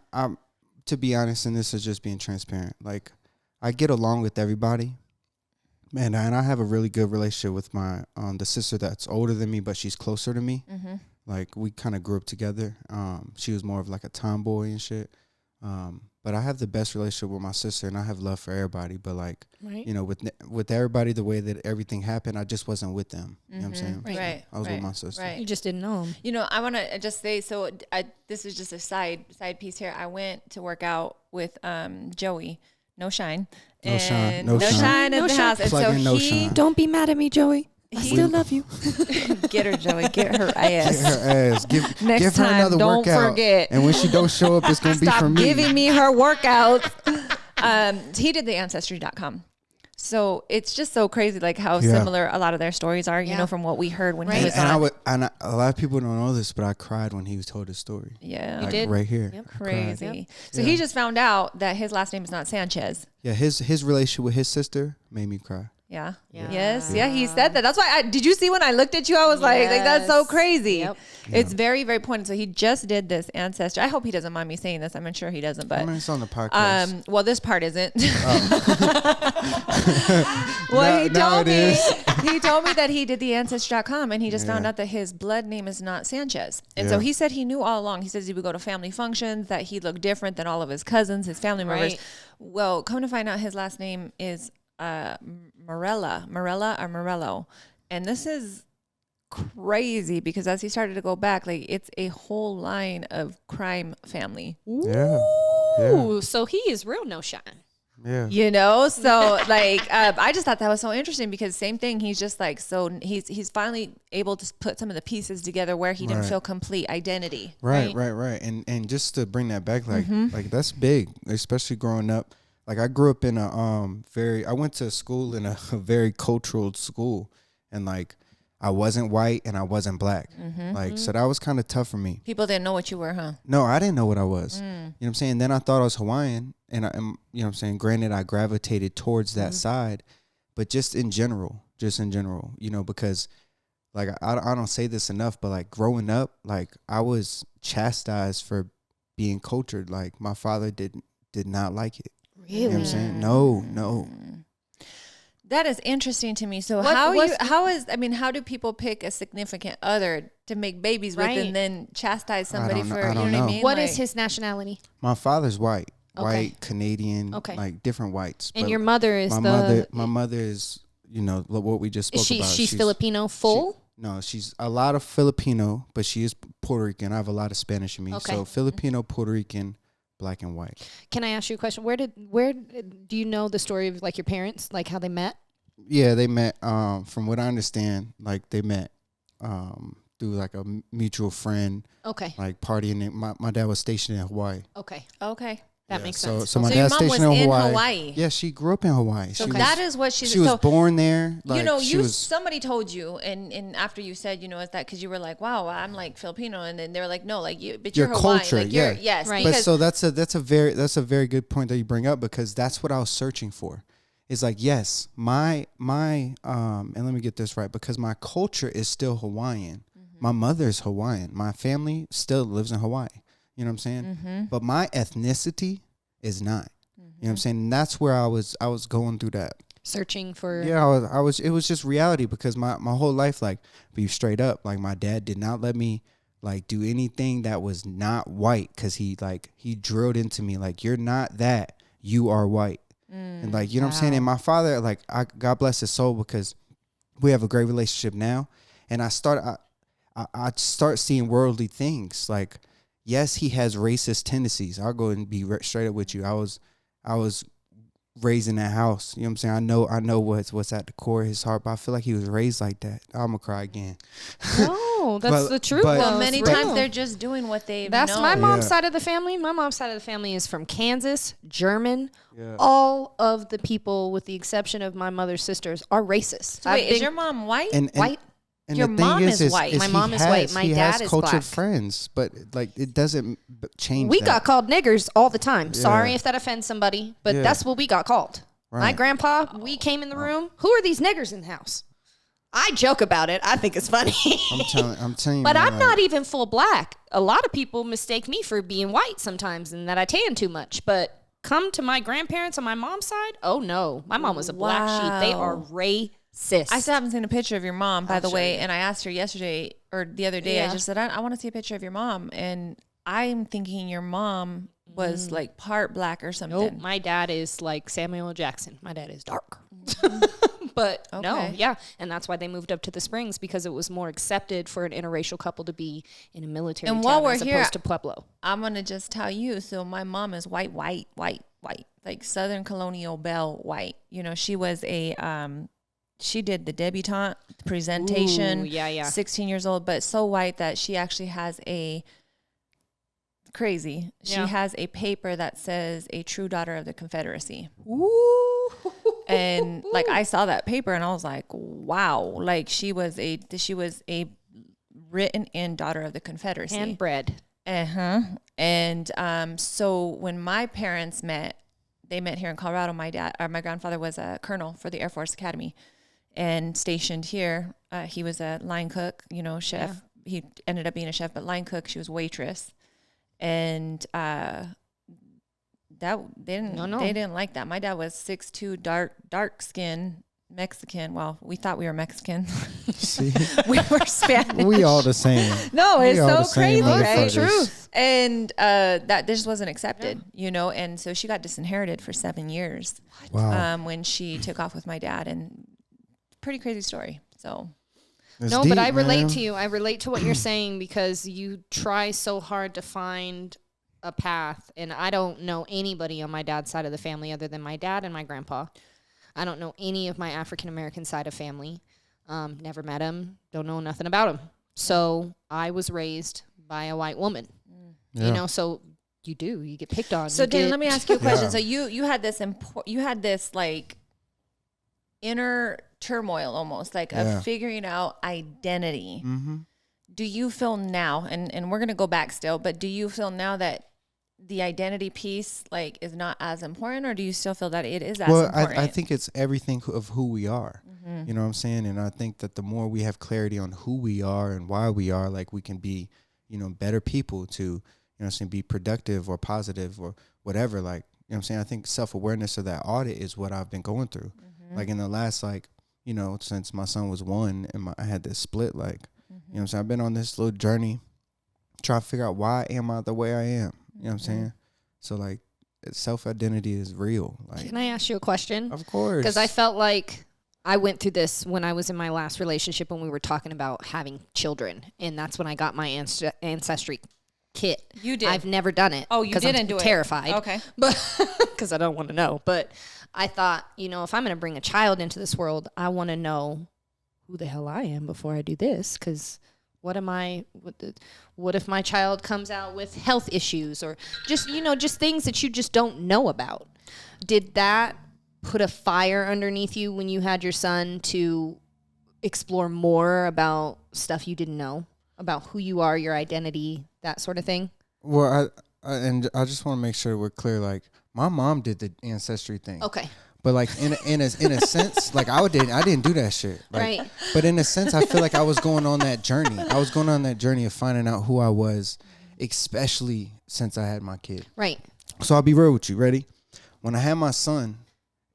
[SPEAKER 2] to be honest, and this is just being transparent. Like, I get along with everybody, man, and I have a really good relationship with my the sister that's older than me, but she's closer to me. Like, we kind of grew up together. She was more of like a tomboy and shit. But I have the best relationship with my sister, and I have love for everybody. But like,
[SPEAKER 3] Right.
[SPEAKER 2] you know, with everybody, the way that everything happened, I just wasn't with them. You know what I'm saying?
[SPEAKER 1] Right.
[SPEAKER 2] I was with my sister.
[SPEAKER 1] Right.
[SPEAKER 3] You just didn't know him.
[SPEAKER 1] You know, I want to just say, so this is just a side piece here. I went to work out with Joey, No Shine.
[SPEAKER 2] No Shine.
[SPEAKER 1] And
[SPEAKER 2] No
[SPEAKER 1] Shine at
[SPEAKER 3] No
[SPEAKER 1] the
[SPEAKER 3] Shine.
[SPEAKER 1] house. And
[SPEAKER 2] Plug
[SPEAKER 1] so
[SPEAKER 2] in No
[SPEAKER 1] he,
[SPEAKER 2] Shine.
[SPEAKER 3] Don't be mad at me, Joey. I still love you.
[SPEAKER 1] get her, Joey, get her
[SPEAKER 2] Get
[SPEAKER 1] ass.
[SPEAKER 2] her ass. Give
[SPEAKER 1] Next
[SPEAKER 2] her
[SPEAKER 1] time,
[SPEAKER 2] another
[SPEAKER 1] don't
[SPEAKER 2] workout.
[SPEAKER 1] forget.
[SPEAKER 2] And when she don't show up, it's gonna be
[SPEAKER 1] Stop
[SPEAKER 2] for me.
[SPEAKER 1] giving me her workouts. He did the Ancestry.com. So it's just so crazy, like how similar a lot of their stories are, you know, from what we heard when he was on.
[SPEAKER 2] A lot of people don't know this, but I cried when he was told his story.
[SPEAKER 1] Yeah.
[SPEAKER 2] Like
[SPEAKER 3] did?
[SPEAKER 2] right here.
[SPEAKER 3] Yep.
[SPEAKER 2] I cried.
[SPEAKER 1] Crazy.
[SPEAKER 3] Yep.
[SPEAKER 1] So he just found out that his last name is not Sanchez.
[SPEAKER 2] Yeah, his relationship with his sister made me cry.
[SPEAKER 1] Yeah.
[SPEAKER 3] Yeah.
[SPEAKER 1] Yes. Yeah. He said that. That's why did you see when I looked at you? I was like, that's so
[SPEAKER 3] Yes.
[SPEAKER 1] crazy.
[SPEAKER 3] Yep.
[SPEAKER 1] It's very, very poignant. So he just did this ancestry. I hope he doesn't mind me saying this. I'm sure he doesn't, but
[SPEAKER 2] I mean, it's on the podcast.
[SPEAKER 1] well, this part isn't.
[SPEAKER 2] Now-
[SPEAKER 1] he
[SPEAKER 2] now
[SPEAKER 1] told
[SPEAKER 2] it
[SPEAKER 1] me
[SPEAKER 2] is.
[SPEAKER 1] he told me that he did the Ancestry.com and he just found out that his blood name is not Sanchez. And so
[SPEAKER 2] Yeah.
[SPEAKER 1] he said he knew all along. He says he would go to family functions, that he looked different than all of his cousins, his family members.
[SPEAKER 3] Right.
[SPEAKER 1] Well, come to find out his last name is Morella or Morello. And this is crazy because as he started to go back, like it's a whole line of crime family.
[SPEAKER 2] Yeah.
[SPEAKER 3] Ooh, so he is real No Shine.
[SPEAKER 2] Yeah.
[SPEAKER 1] You know, so like I just thought that was so interesting because same thing. He's just like he's finally able to put some of the pieces together where he didn't
[SPEAKER 2] Right.
[SPEAKER 1] feel complete identity.
[SPEAKER 2] Right. And just to bring that back, like that's big, especially growing up. Like I grew up in a I went to school in a very cultural school, and like I wasn't white and I wasn't black. Like so that was kind of tough for me.
[SPEAKER 1] People didn't know what you were, huh?
[SPEAKER 2] No, I didn't know what I was. You know what I'm saying? Then I thought I was Hawaiian, and you know what I'm saying? Granted, I gravitated towards that side, but just in general, you know, because like I don't say this enough, but like growing up, like I was chastised for being cultured. Like my father did not like it.
[SPEAKER 3] Really?
[SPEAKER 2] You know what I'm saying? No.
[SPEAKER 1] That is interesting to me. So
[SPEAKER 3] What-
[SPEAKER 1] how do people pick a significant other to make babies with
[SPEAKER 3] Right.
[SPEAKER 1] and then chastise somebody
[SPEAKER 2] don't know-
[SPEAKER 1] for,
[SPEAKER 2] I
[SPEAKER 1] you know
[SPEAKER 2] don't
[SPEAKER 1] what I
[SPEAKER 2] know.
[SPEAKER 1] mean?
[SPEAKER 3] What
[SPEAKER 1] Like,
[SPEAKER 3] is his nationality?
[SPEAKER 2] My father's white,
[SPEAKER 3] Okay.
[SPEAKER 2] white Canadian,
[SPEAKER 3] Okay.
[SPEAKER 2] like different whites.
[SPEAKER 3] And
[SPEAKER 2] But
[SPEAKER 3] your mother is
[SPEAKER 2] my mother is, you know, what we just spoke
[SPEAKER 3] is she
[SPEAKER 2] about.
[SPEAKER 3] she's Filipino full?
[SPEAKER 2] No, she's a lot of Filipino, but she is Puerto Rican. I have a lot of Spanish in me.
[SPEAKER 3] Okay.
[SPEAKER 2] So Filipino, Puerto Rican, black and white.
[SPEAKER 3] Can I ask you a question? Where do you know the story of like your parents, like how they met?
[SPEAKER 2] Yeah, they met, from what I understand, like they met through like a mutual friend,
[SPEAKER 3] Okay.
[SPEAKER 2] like partying. My dad was stationed in Hawaii.
[SPEAKER 3] Okay.
[SPEAKER 1] okay.
[SPEAKER 3] That
[SPEAKER 2] Yeah,
[SPEAKER 3] makes
[SPEAKER 2] so,
[SPEAKER 3] sense.
[SPEAKER 2] So my
[SPEAKER 1] So your
[SPEAKER 2] dad's
[SPEAKER 1] mom was
[SPEAKER 2] stationed in
[SPEAKER 1] in
[SPEAKER 2] Hawaii.
[SPEAKER 1] Hawaii.
[SPEAKER 2] Yeah, she grew up in Hawaii. She
[SPEAKER 3] Okay.
[SPEAKER 2] was,
[SPEAKER 1] That is what she's
[SPEAKER 2] she was
[SPEAKER 1] so,
[SPEAKER 2] born there. Like,
[SPEAKER 1] you know,
[SPEAKER 2] she was,
[SPEAKER 1] somebody told you, and after you said, you know, is that because you were like, wow, I'm like Filipino, and then they were like, no, like you, but
[SPEAKER 2] Your
[SPEAKER 1] you're Hawaiian,
[SPEAKER 2] culture,
[SPEAKER 1] like you're,
[SPEAKER 2] yeah.
[SPEAKER 1] yes,
[SPEAKER 3] Right.
[SPEAKER 2] But
[SPEAKER 1] because
[SPEAKER 2] so that's a very good point that you bring up, because that's what I was searching for. It's like, yes, my and let me get this right, because my culture is still Hawaiian. My mother is Hawaiian. My family still lives in Hawaii. You know what I'm saying? But my ethnicity is not. You know what I'm saying? And that's where I was going through that.
[SPEAKER 3] Searching for
[SPEAKER 2] Yeah, I was it was just reality, because my whole life, like, be straight up, like my dad did not let me like do anything that was not white, because he drilled into me like, you're not that, you are white. And like, you know what I'm saying? And my father, like, God bless his soul, because we have a great relationship now. And I start seeing worldly things. Like, yes, he has racist tendencies. I'll go and be straight up with you. I was raised in that house. You know what I'm saying? I know what's at the core of his heart, but I feel like he was raised like that. I'm gonna cry again.
[SPEAKER 3] No, that's the truth.
[SPEAKER 2] but-
[SPEAKER 1] well,
[SPEAKER 3] though.
[SPEAKER 1] many
[SPEAKER 3] It's
[SPEAKER 1] times
[SPEAKER 3] real.
[SPEAKER 1] they're just doing what they
[SPEAKER 3] That's
[SPEAKER 1] know.
[SPEAKER 3] my mom's
[SPEAKER 2] Yeah.
[SPEAKER 3] side of the family. My mom's side of the family is from Kansas, German.
[SPEAKER 2] Yeah.
[SPEAKER 3] All of the people, with the exception of my mother's sisters, are racist.
[SPEAKER 1] So wait, is your mom white?
[SPEAKER 2] And
[SPEAKER 3] white?
[SPEAKER 2] And
[SPEAKER 1] Your
[SPEAKER 2] the thing
[SPEAKER 1] mom is white.
[SPEAKER 3] My
[SPEAKER 2] he
[SPEAKER 3] mom is white. My
[SPEAKER 2] he
[SPEAKER 3] dad
[SPEAKER 2] has
[SPEAKER 3] is
[SPEAKER 2] cultured
[SPEAKER 3] black.
[SPEAKER 2] friends, but like it doesn't change.
[SPEAKER 3] We
[SPEAKER 2] that.
[SPEAKER 3] got called niggers all the time. Sorry
[SPEAKER 2] Yeah.
[SPEAKER 3] if that offends somebody, but
[SPEAKER 2] Yeah.
[SPEAKER 3] that's what we got called. My
[SPEAKER 2] Right.
[SPEAKER 3] grandpa, we came in the room. Who are these niggers in the house? I joke about it. I think it's funny.
[SPEAKER 2] I'm telling you.
[SPEAKER 3] But
[SPEAKER 2] man,
[SPEAKER 3] I'm
[SPEAKER 2] like,
[SPEAKER 3] not even full black. A lot of people mistake me for being white sometimes and that I tan too much. But come to my grandparents on my mom's side, oh no. My mom was a black sheep. They are
[SPEAKER 1] Wow.
[SPEAKER 3] racist.
[SPEAKER 1] I still haven't seen a picture of your mom, by
[SPEAKER 3] I'll
[SPEAKER 1] the
[SPEAKER 3] show
[SPEAKER 1] way.
[SPEAKER 3] you.
[SPEAKER 1] And I asked her yesterday or the other day. I
[SPEAKER 3] Yeah.
[SPEAKER 1] just said, I want to see a picture of your mom. And I'm thinking your mom was like part black or something.
[SPEAKER 3] Nope, my dad is like Samuel L. Jackson. My dad is dark. But no, yeah. And that's why they moved up to the Springs, because it was more accepted for an interracial couple to be in a military
[SPEAKER 1] And
[SPEAKER 3] town
[SPEAKER 1] while we're
[SPEAKER 3] as
[SPEAKER 1] here,
[SPEAKER 3] opposed to Pueblo.
[SPEAKER 1] I'm going to just tell you. So my mom is white, like Southern Colonial Belle white. You know, she was she did the debutante presentation.
[SPEAKER 3] Ooh, yeah.
[SPEAKER 1] 16 years old, but so white that she actually has crazy. She has a paper that says a true daughter of the Confederacy.
[SPEAKER 3] Ooh.
[SPEAKER 1] And like I saw that paper and I was like, wow, like she was a written in daughter of the Confederacy.
[SPEAKER 3] And bred.
[SPEAKER 1] And so when my parents met, they met here in Colorado. My grandfather was a colonel for the Air Force Academy and stationed here. He was a line cook, you know, chef. Yeah. He ended up being a chef, but line cook. She was waitress. And they didn't like that. My dad was 6'2", dark skin, Mexican. Well, we thought we were Mexican.
[SPEAKER 2] See,
[SPEAKER 1] we were Spanish.
[SPEAKER 2] we all the same.
[SPEAKER 1] No, it's so crazy,
[SPEAKER 2] right?
[SPEAKER 1] Truth. And that this wasn't accepted, you know. And so she got disinherited for 7 years.
[SPEAKER 2] Wow.
[SPEAKER 1] When she took off with my dad, and pretty crazy story. So.
[SPEAKER 2] It's
[SPEAKER 3] No,
[SPEAKER 2] deep,
[SPEAKER 3] but I relate
[SPEAKER 2] man.
[SPEAKER 3] to you. I relate to what you're saying, because you try so hard to find a path. And I don't know anybody on my dad's side of the family other than my dad and my grandpa. I don't know any of my African-American side of family. Never met him. Don't know nothing about him. So I was raised by a white woman.
[SPEAKER 2] Yeah.
[SPEAKER 3] You know, so you get picked on.
[SPEAKER 1] So Dan, let me ask you a question.
[SPEAKER 2] Yeah.
[SPEAKER 1] So you had this like inner turmoil almost, like of figuring out identity.
[SPEAKER 2] Mm-hmm.
[SPEAKER 1] Do you feel now, and we're going to go back still, but do you feel now that the identity piece like is not as important, or do you still feel that it is as important?
[SPEAKER 2] I think it's everything of who we are. Mm-hmm. You know what I'm saying? And I think that the more we have clarity on who we are and why we are, like we can be, you know, better people to, you know what I'm saying, be productive or positive or whatever. Like, you know what I'm saying? I think self-awareness of that audit is what I've been going through. Mm-hmm. Like in the last, like, you know, since my son was 1 and I had this split, like, you know what I'm saying? I've been on this little journey trying to figure out why am I the way I am. You know what I'm saying? So, like, self-identity is real. Like,
[SPEAKER 3] Can I ask you a question?
[SPEAKER 2] Of course.
[SPEAKER 3] Because I felt like I went through this when I was in my last relationship when we were talking about having children. And that's when I got my ancestry kit.
[SPEAKER 1] You did?
[SPEAKER 3] I've never done it.
[SPEAKER 1] Oh, you didn't
[SPEAKER 3] I'm
[SPEAKER 1] do it?
[SPEAKER 3] terrified.
[SPEAKER 1] Okay.
[SPEAKER 3] But because I don't want to know. But I thought, you know, if I'm going to bring a child into this world, I want to know who the hell I am before I do this. Because what if my child comes out with health issues or just, you know, just things that you just don't know about? Did that put a fire underneath you when you had your son to explore more about stuff you didn't know about who you are, your identity, that sort of thing?
[SPEAKER 2] Well, I just want to make sure we're clear. Like, my mom did the ancestry thing.
[SPEAKER 3] Okay.
[SPEAKER 2] But like in a sense, like I didn't do that shit. Like,
[SPEAKER 3] Right.
[SPEAKER 2] But in a sense, I feel like I was going on that journey. I was going on that journey of finding out who I was, especially since I had my kid.
[SPEAKER 3] Right.
[SPEAKER 2] So I'll be real with you. Ready? When I had my son,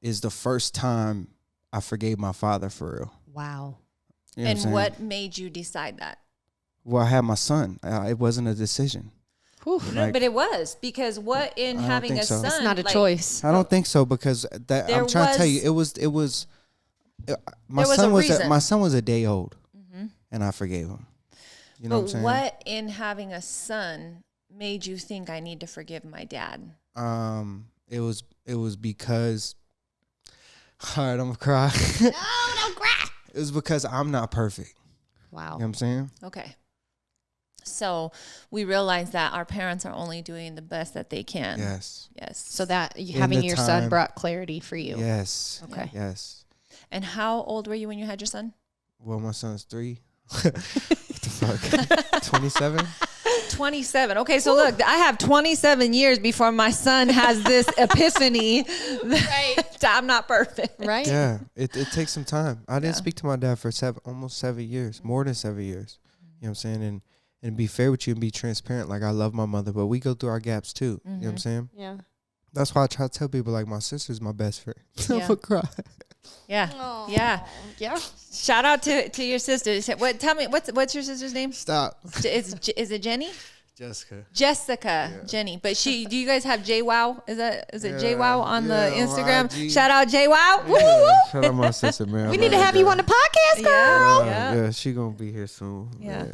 [SPEAKER 2] is the first time I forgave my father for real.
[SPEAKER 3] Wow.
[SPEAKER 2] You know
[SPEAKER 1] And what made you decide that?
[SPEAKER 2] Well, I had my son. It wasn't a decision.
[SPEAKER 3] Whew.
[SPEAKER 1] No,
[SPEAKER 2] Like,
[SPEAKER 1] but it was, because what in
[SPEAKER 2] I don't
[SPEAKER 1] having
[SPEAKER 2] think
[SPEAKER 1] a
[SPEAKER 2] so.
[SPEAKER 1] son?
[SPEAKER 3] It's not a
[SPEAKER 1] like,
[SPEAKER 3] choice.
[SPEAKER 2] I don't think so, because that
[SPEAKER 1] There
[SPEAKER 2] I'm trying to tell you,
[SPEAKER 1] was-
[SPEAKER 2] it was my
[SPEAKER 1] There was
[SPEAKER 2] son
[SPEAKER 1] a reason.
[SPEAKER 2] my son was a day old, and I forgave him. You know what I'm
[SPEAKER 1] But
[SPEAKER 2] saying?
[SPEAKER 1] what in having a son made you think I need to forgive my dad?
[SPEAKER 2] It was because. All right, I'm gonna cry.
[SPEAKER 3] No, don't cry.
[SPEAKER 2] It was because I'm not perfect.
[SPEAKER 3] Wow.
[SPEAKER 2] You know what I'm saying?
[SPEAKER 1] Okay. So we realize that our parents are only doing the best that they can.
[SPEAKER 2] Yes.
[SPEAKER 1] Yes.
[SPEAKER 3] So that
[SPEAKER 2] In
[SPEAKER 3] having
[SPEAKER 2] the
[SPEAKER 3] your
[SPEAKER 2] time-
[SPEAKER 3] son brought clarity for you.
[SPEAKER 2] Yes.
[SPEAKER 3] Okay.
[SPEAKER 2] Yes.
[SPEAKER 1] And how old were you when you had your son?
[SPEAKER 2] Well, my son's 3. What the fuck? 27?
[SPEAKER 1] 27. Okay, so look, I have 27 years before my son has this epiphany that I'm not perfect.
[SPEAKER 3] Right?
[SPEAKER 2] Yeah. It takes some time. I didn't speak to my dad for almost 7 years, more than 7 years. You know what I'm saying? And be fair with you and be transparent. Like, I love my mother, but we go through our gaps too. You know what I'm saying?
[SPEAKER 3] Yeah.
[SPEAKER 2] That's why I try to tell people, like, my sister's my best friend. I'm
[SPEAKER 1] Yeah.
[SPEAKER 2] gonna cry.
[SPEAKER 1] Yeah.
[SPEAKER 3] Aww.
[SPEAKER 1] Yeah.
[SPEAKER 3] Yeah.
[SPEAKER 1] Shout out to your sister. Tell me what's your sister's name?
[SPEAKER 2] Stop.
[SPEAKER 1] Is it Jenny?
[SPEAKER 2] Jessica.
[SPEAKER 1] Jenny. But do you guys have JWoww? Is it
[SPEAKER 2] Yeah,
[SPEAKER 1] JWoww on the
[SPEAKER 2] on
[SPEAKER 1] Instagram?
[SPEAKER 2] IG.
[SPEAKER 1] Shout out JWoww. Woo,
[SPEAKER 2] Yeah,
[SPEAKER 1] woo.
[SPEAKER 2] shout out my sister, man.
[SPEAKER 3] We need to have you on the podcast, girl.
[SPEAKER 2] Yeah, she gonna be here soon.
[SPEAKER 1] Yeah.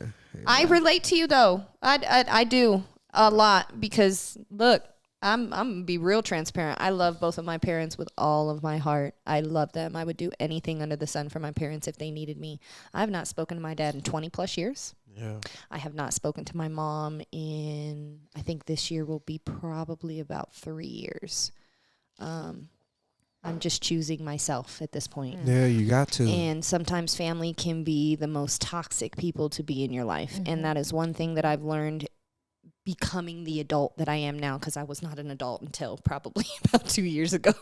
[SPEAKER 3] I relate to you though. I do a lot because look, I'm gonna be real transparent. I love both of my parents with all of my heart. I love them. I would do anything under the sun for my parents if they needed me. I have not spoken to my dad in 20 plus years.
[SPEAKER 2] Yeah.
[SPEAKER 3] I have not spoken to my mom in, I think this year will be probably about 3 years. I'm just choosing myself at this point.
[SPEAKER 2] Yeah, you got to.
[SPEAKER 3] And sometimes family can be the most toxic people to be in your life. And that is one thing that I've learned becoming the adult that I am now, because I was not an adult until probably about 2 years ago.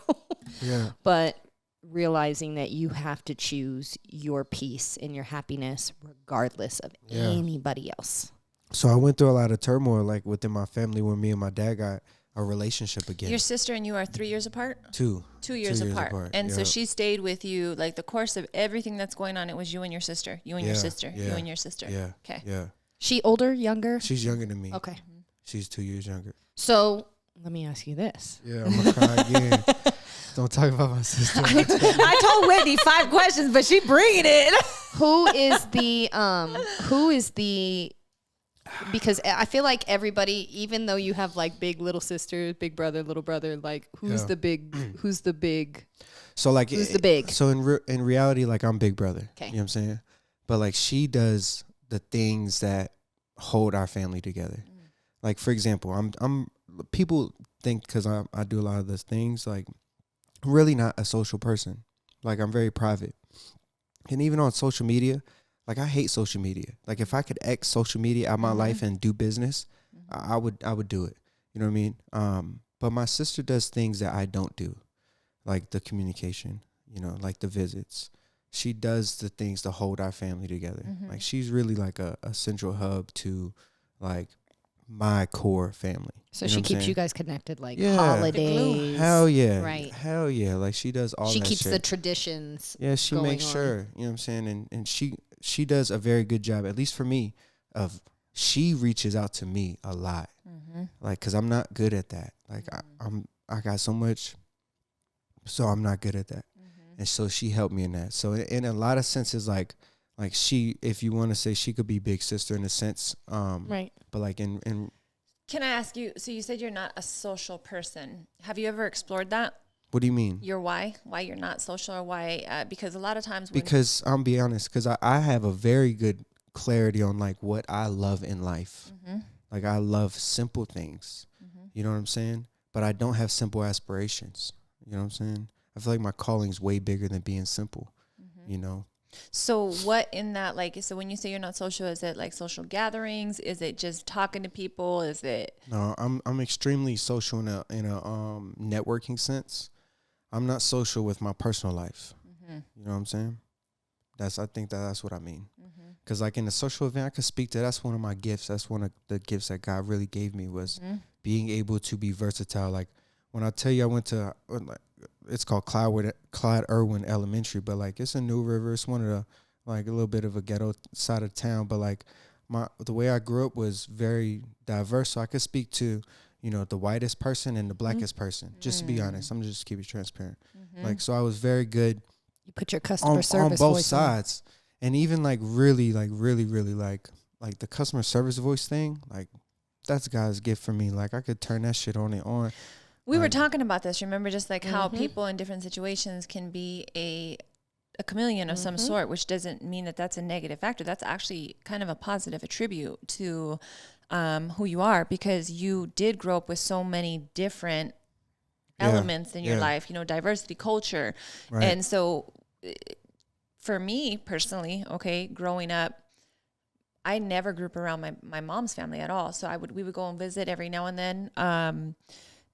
[SPEAKER 2] Yeah.
[SPEAKER 3] But realizing that you have to choose your peace and your happiness regardless of anybody else.
[SPEAKER 2] So I went through a lot of turmoil, like within my family, when me and my dad got a relationship again.
[SPEAKER 1] Your sister and you are 3 years apart?
[SPEAKER 2] 2
[SPEAKER 1] years apart. And so she stayed with you, like the course of everything that's going on, it was you and your sister. You and your sister. You and your sister.
[SPEAKER 2] Yeah.
[SPEAKER 1] Okay.
[SPEAKER 2] Yeah.
[SPEAKER 3] She older, younger?
[SPEAKER 2] She's younger than me.
[SPEAKER 3] Okay.
[SPEAKER 2] She's 2 years younger.
[SPEAKER 3] So let me ask you this.
[SPEAKER 2] Yeah, I'm gonna cry again. Don't talk about my sister.
[SPEAKER 1] I told Whitney 5 questions, but she bringing it.
[SPEAKER 3] Who is the because I feel like everybody, even though you have like big little sisters, big brother, little brother, like who's the big
[SPEAKER 2] So like
[SPEAKER 3] who's the big?
[SPEAKER 2] So in reality, like I'm big brother.
[SPEAKER 3] Okay.
[SPEAKER 2] You know what I'm saying? But like she does the things that hold our family together. Like for example, I'm people think because I do a lot of those things, like I'm really not a social person. Like I'm very private. And even on social media, like I hate social media. Like if I could X social media out of my life and do business, I would do it. You know what I mean? But my sister does things that I don't do, like the communication, you know, like the visits. She does the things to hold our family together. Like she's really like a central hub to like my core family.
[SPEAKER 3] So
[SPEAKER 2] you know
[SPEAKER 3] she
[SPEAKER 2] what I'm
[SPEAKER 3] keeps
[SPEAKER 2] saying?
[SPEAKER 3] you guys connected, like
[SPEAKER 2] Yeah.
[SPEAKER 3] holidays.
[SPEAKER 2] Hell yeah.
[SPEAKER 3] Right.
[SPEAKER 2] Hell yeah. Like she does all
[SPEAKER 3] She
[SPEAKER 2] that
[SPEAKER 3] keeps
[SPEAKER 2] shit.
[SPEAKER 3] the traditions.
[SPEAKER 2] Yeah, she
[SPEAKER 3] going
[SPEAKER 2] makes
[SPEAKER 3] on.
[SPEAKER 2] sure, you know what I'm saying? And she does a very good job, at least for me, of she reaches out to me a lot. Like, cause I'm not good at that. Like I got so much, so I'm not good at that. And so she helped me in that. So in a lot of senses, like she, if you want to say, she could be big sister in a sense.
[SPEAKER 3] Right.
[SPEAKER 2] But like in
[SPEAKER 1] Can I ask you, so you said you're not a social person. Have you ever explored that?
[SPEAKER 2] what do you mean?
[SPEAKER 1] Your why you're not social, or why, because a lot of times
[SPEAKER 2] Because I'll be honest, because I have a very good clarity on like what I love in life. Like I love simple things. You know what I'm saying? But I don't have simple aspirations. You know what I'm saying? I feel like my calling's way bigger than being simple. You know?
[SPEAKER 1] So what in that, like, so when you say you're not social, is it like social gatherings? Is it just talking to people? Is it?
[SPEAKER 2] No, I'm extremely social in a networking sense. I'm not social with my personal life. You know what I'm saying? I think that's what I mean. Because like in a social event, I could speak to, that's one of my gifts. That's one of the gifts that God really gave me, was being able to be versatile. Like when I tell you I went to, it's called Clyde Irwin Elementary, but like it's in New River. It's one of the, like a little bit of a ghetto side of town. But like the way I grew up was very diverse. So I could speak to, you know, the whitest person and the blackest person, just to be honest. I'm just keep it transparent. Like, so I was very good
[SPEAKER 3] You put your customer service
[SPEAKER 2] on both
[SPEAKER 3] voice
[SPEAKER 2] sides. And even like really like the customer service voice thing, like that's God's gift for me. Like I could turn that shit on and on.
[SPEAKER 1] We were talking about this, remember, just like how people in different situations can be a chameleon of some sort, which doesn't mean that that's a negative factor. That's actually kind of a positive attribute to who you are, because you did grow up with so many different elements in your life, you know, diversity, culture.
[SPEAKER 2] Right.
[SPEAKER 1] And so for me personally, okay, growing up, I never grew up around my mom's family at all. So we would go and visit every now and then.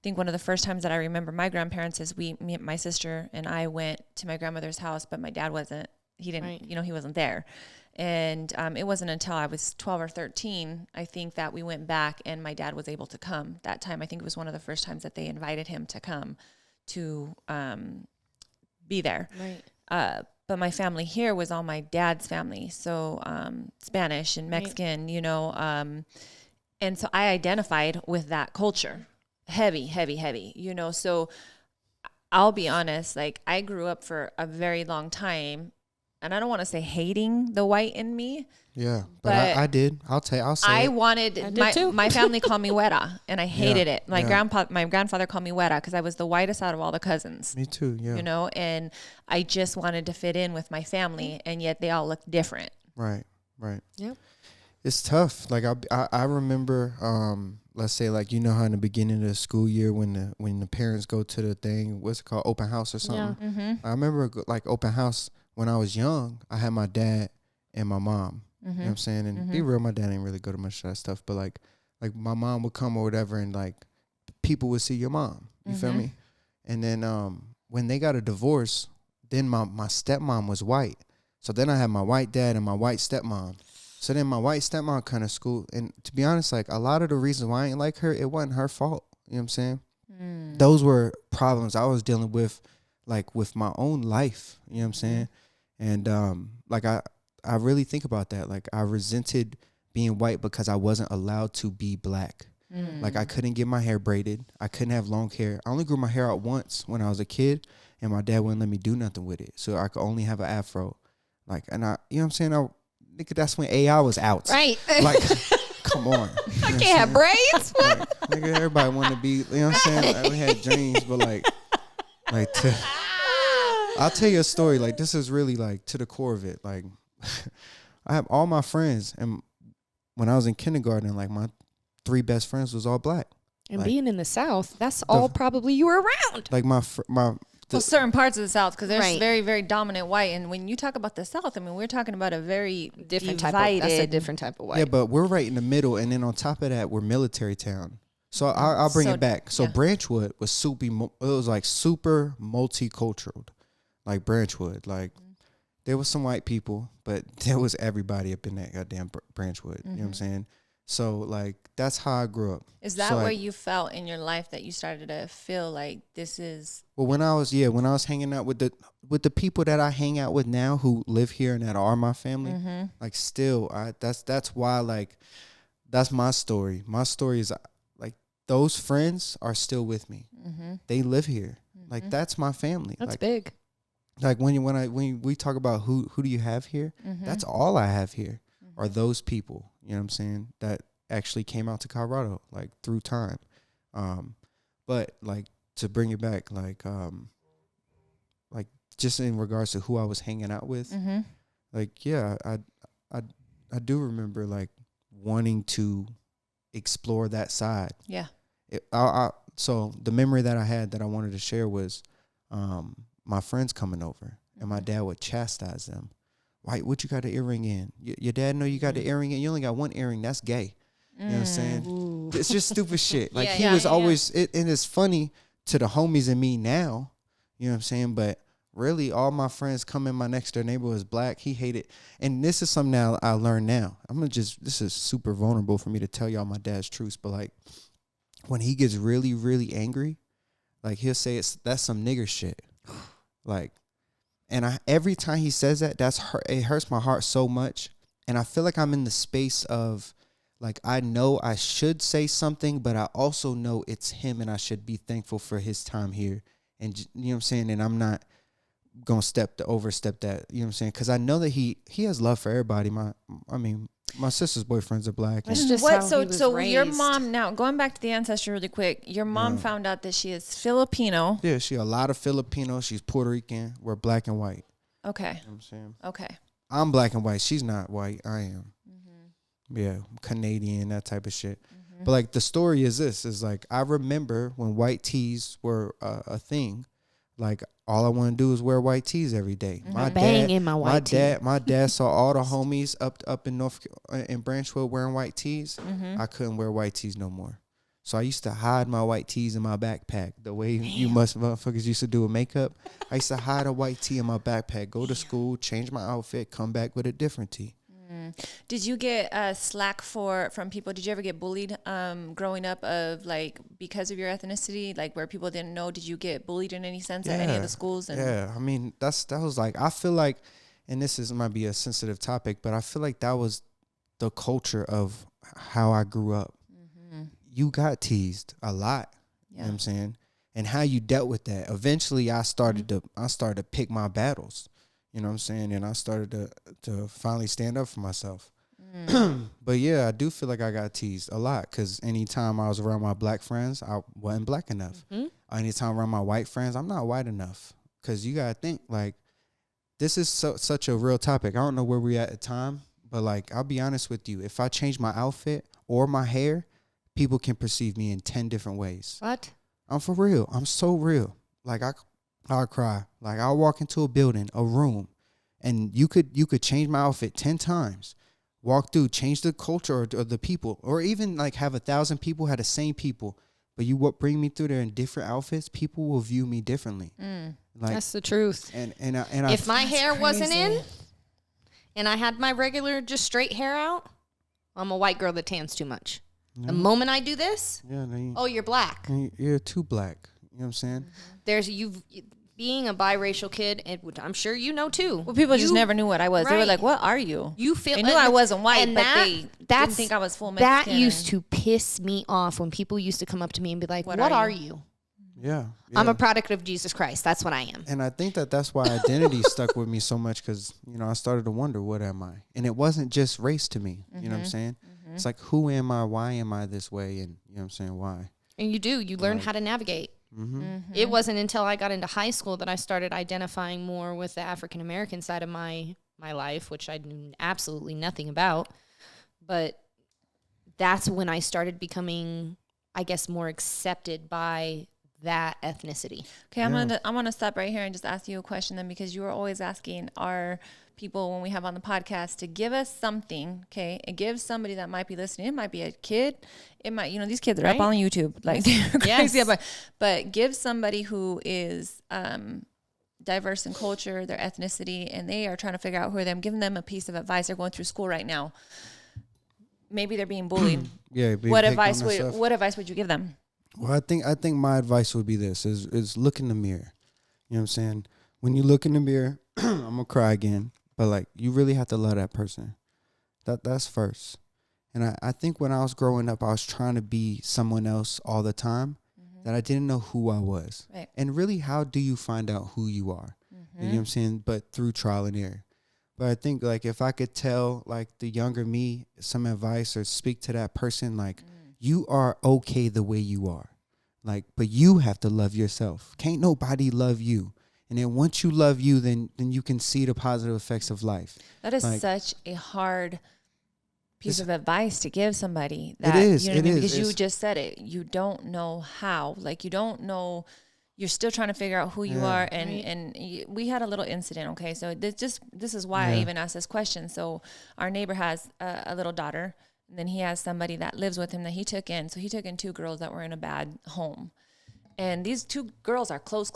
[SPEAKER 1] I think one of the first times that I remember my grandparents is my sister and I went to my grandmother's house, but my dad wasn't. He didn't, you know, he wasn't there. And it wasn't until I was 12 or 13, I think, that we went back and my dad was able to come. That time, I think it was one of the first times that they invited him to come to be there.
[SPEAKER 3] Right.
[SPEAKER 1] But my family here was all my dad's family. So Spanish and Mexican, you know, And so I identified with that culture. Heavy, heavy, heavy, so I'll be honest, like I grew up for a very long time, and I don't want to say hating the white in me.
[SPEAKER 2] Yeah, but I did. I'll say
[SPEAKER 1] I
[SPEAKER 2] it.
[SPEAKER 1] wanted my family called me Weta, and I hated it. My grandfather called me Weta because I was the whitest out of all the cousins.
[SPEAKER 2] Me too. Yeah.
[SPEAKER 1] And I just wanted to fit in with my family, and yet they all looked different.
[SPEAKER 2] Right.
[SPEAKER 3] Yep.
[SPEAKER 2] It's tough. Like I remember, let's say like how in the beginning of the school year when the parents go to the thing, what's it called, open house or something.
[SPEAKER 3] Yeah.
[SPEAKER 1] Mm-hmm.
[SPEAKER 2] I remember like open house when I was young. I had my dad and my mom.
[SPEAKER 1] Mm-hmm.
[SPEAKER 2] You know what I'm saying? And be real, my dad didn't really go to much of that stuff, but like my mom would come or whatever, and like people would see your mom. You feel me? And then when they got a divorce, then my stepmom was white. So then I had my white dad and my white stepmom. So then my white stepmom kind of school. And to be honest, like a lot of the reasons why I ain't like her, it wasn't her fault. You know what I'm saying? Those were problems I was dealing with, like with my own life. You know what I'm saying? And like I really think about that. Like I resented being white because I wasn't allowed to be black. Like I couldn't get my hair braided. I couldn't have long hair. I only grew my hair out once when I was a kid, and my dad wouldn't let me do nothing with it. So I could only have an afro. Like, and you know what I'm saying? Nigga, that's when AI was out.
[SPEAKER 3] Right.
[SPEAKER 2] Like, come on.
[SPEAKER 3] I can't have braids.
[SPEAKER 2] Like, nigga, everybody wanted to be, you know what I'm saying? Like, we had dreams, but I'll tell you a story. Like, this is really like to the core of it. Like, I have all my friends, and when I was in kindergarten, like my 3 best friends was all black.
[SPEAKER 3] And
[SPEAKER 2] like,
[SPEAKER 3] being in the South, that's all probably you were around.
[SPEAKER 2] Like
[SPEAKER 1] certain parts of the South, because there's
[SPEAKER 3] Right.
[SPEAKER 1] very, very dominant white. And when you talk about the South, I mean, we're talking about a very
[SPEAKER 3] Different
[SPEAKER 1] divided.
[SPEAKER 3] type of, that's a different type of white.
[SPEAKER 2] yeah, but we're right in the middle, and then on top of that, we're military town. So I'll bring it back. So Branchwood was super multicultural, like Branchwood. Like there was some white people, but there was everybody up in that goddamn Branchwood. You know what I'm saying? So like that's how I grew up.
[SPEAKER 1] Is that
[SPEAKER 2] so,
[SPEAKER 1] where
[SPEAKER 2] like,
[SPEAKER 1] you felt in your life that you started to feel like this is?
[SPEAKER 2] Well, when I was hanging out with the people that I hang out with now who live here and that are my family, like still, that's why, like, that's my story. My story is like those friends are still with me. They live here. Like that's my family.
[SPEAKER 3] That's
[SPEAKER 2] like,
[SPEAKER 3] big.
[SPEAKER 2] Like when we talk about who do you have here, that's all I have here are those people. You know what I'm saying? That actually came out to Colorado like through time. But like to bring it back, like just in regards to who I was hanging out with, like yeah, I do remember like wanting to explore that side.
[SPEAKER 1] Yeah.
[SPEAKER 2] So the memory that I had that I wanted to share was my friends coming over, and my dad would chastise them. White, what you got an earring in? Your dad know you got the earring in? You only got one earring. That's gay. You know what I'm saying?
[SPEAKER 3] Ooh.
[SPEAKER 2] It's just stupid shit. Like
[SPEAKER 1] Yeah,
[SPEAKER 2] he
[SPEAKER 1] yeah,
[SPEAKER 2] was
[SPEAKER 1] yeah,
[SPEAKER 2] always, and it's funny to the homies and me now. You know what I'm saying? But really, all my friends come in my next door neighbor was black. He hated, and this is something that I learned now. This is super vulnerable for me to tell y'all my dad's truths, but like when he gets really, really angry, like he'll say that's some nigger shit. Like, and every time he says that, it hurts my heart so much. And I feel like I'm in the space of, like, I know I should say something, but I also know it's him and I should be thankful for his time here. And you know what I'm saying? And I'm not going to overstep that, you know what I'm saying? Because I know that he has love for everybody. My sister's boyfriends are black.
[SPEAKER 3] That's
[SPEAKER 2] And
[SPEAKER 3] just
[SPEAKER 1] What?
[SPEAKER 3] how
[SPEAKER 1] So
[SPEAKER 3] he was
[SPEAKER 1] so your
[SPEAKER 3] raised.
[SPEAKER 1] mom, now going back to the ancestry really quick, your mom found out that she is Filipino.
[SPEAKER 2] yeah, she a lot of Filipino. She's Puerto Rican. We're black and white.
[SPEAKER 1] Okay.
[SPEAKER 2] You know what I'm saying?
[SPEAKER 1] Okay.
[SPEAKER 2] I'm black and white. She's not white. I am. Yeah, Canadian, that type of shit. But like the story is this, is like I remember when white tees were a thing. Like all I want to do is wear white tees every day. My
[SPEAKER 3] Bang
[SPEAKER 2] dad,
[SPEAKER 3] in my white tee.
[SPEAKER 2] My dad saw all the homies up in in Branchwood wearing white tees. I couldn't wear white tees no more. So I used to hide my white tees in my backpack the way you motherfuckers used to do with makeup. I used to hide a white tee in my backpack, go to school, change my outfit, come back with a different tee.
[SPEAKER 1] Did you get slack from people? Did you ever get bullied growing up of like because of your ethnicity, like where people didn't know? Did you get bullied in any sense at any of the schools?
[SPEAKER 2] Yeah, I mean that was like, I feel like, and might be a sensitive topic, but I feel like that was the culture of how I grew up. you got teased a lot. You know what I'm saying? And how you dealt with that. Eventually I started to pick my battles. You know what I'm saying? And I started to finally stand up for myself. But yeah, I do feel like I got teased a lot because anytime I was around my black friends, I wasn't black enough. Anytime around my white friends, I'm not white enough. Because you got to think, like, this is such a real topic. I don't know where we're at the time, but, like, I'll be honest with you. If I change my outfit or my hair, people can perceive me in 10 different ways.
[SPEAKER 3] What?
[SPEAKER 2] I'm for real. I'm so real. Like, I'll cry. Like, I'll walk into a building, a room, and you could change my outfit 10 times. Walk through, change the culture or the people, or even like have 1,000 people have the same people, but you bring me through there in different outfits, people will view me differently. Like,
[SPEAKER 3] that's the truth.
[SPEAKER 2] And
[SPEAKER 3] if my hair wasn't in, and I had my regular just straight hair out, I'm a white girl that tans too much. The moment I do this, you're black.
[SPEAKER 2] You're too black. You know what I'm saying?
[SPEAKER 3] There's being a biracial kid, and I'm sure you know too.
[SPEAKER 1] Well, people just never knew what I was.
[SPEAKER 3] Right.
[SPEAKER 1] They were like, "What are you?"
[SPEAKER 3] You feel
[SPEAKER 1] they knew I wasn't white, but they didn't think I was full Mexican.
[SPEAKER 3] That used to piss me off when people used to come up to me and be like, "What are you?"
[SPEAKER 2] Yeah.
[SPEAKER 3] I'm a product of Jesus Christ. That's what I am.
[SPEAKER 2] And I think that's why identity stuck with me so much because, you know, I started to wonder, what am I? And it wasn't just race to me. You know what I'm saying? It's like, who am I? Why am I this way? And you know what I'm saying? Why?
[SPEAKER 3] And you learn how to navigate. It wasn't until I got into high school that I started identifying more with the African American side of my life, which I knew absolutely nothing about. But that's when I started becoming, I guess, more accepted by that ethnicity.
[SPEAKER 1] Okay, I'm gonna stop right here and just ask you a question then, because you were always asking our people when we have on the podcast to give us something, okay, and give somebody that might be listening. It might be a kid, it might, you know, these kids are up on YouTube, like they're crazy, but give somebody who is diverse in culture, their ethnicity, and they are trying to figure out who are them. Giving them a piece of advice. They're going through school right now. Maybe they're being bullied. What advice would you give them?
[SPEAKER 2] Well, I think my advice would be this: is look in the mirror. You know what I'm saying? When you look in the mirror, I'm gonna cry again. But like, you really have to love that person. That's first. And I think when I was growing up, I was trying to be someone else all the time, that I didn't know who I was.
[SPEAKER 1] Right.
[SPEAKER 2] And really, how do you find out who you are? You know what I'm saying? But through trial and error. But I think, like, if I could tell, like, the younger me some advice or speak to that person, like, you are okay the way you are. Like, but you have to love yourself. Can't nobody love you. And then once you love you, then you can see the positive effects of life.
[SPEAKER 1] That is such a hard piece of advice to give somebody.
[SPEAKER 2] It is.
[SPEAKER 1] You know what I mean? Because you just said it. You don't know how. Like, you don't know. You're still trying to figure out who you are. And we had a little incident, okay? So this is why I even asked this question. So our neighbor has a little daughter, and then he has somebody that lives with him that he took in. So he took in 2 girls that were in a bad home. And these 2 girls are close,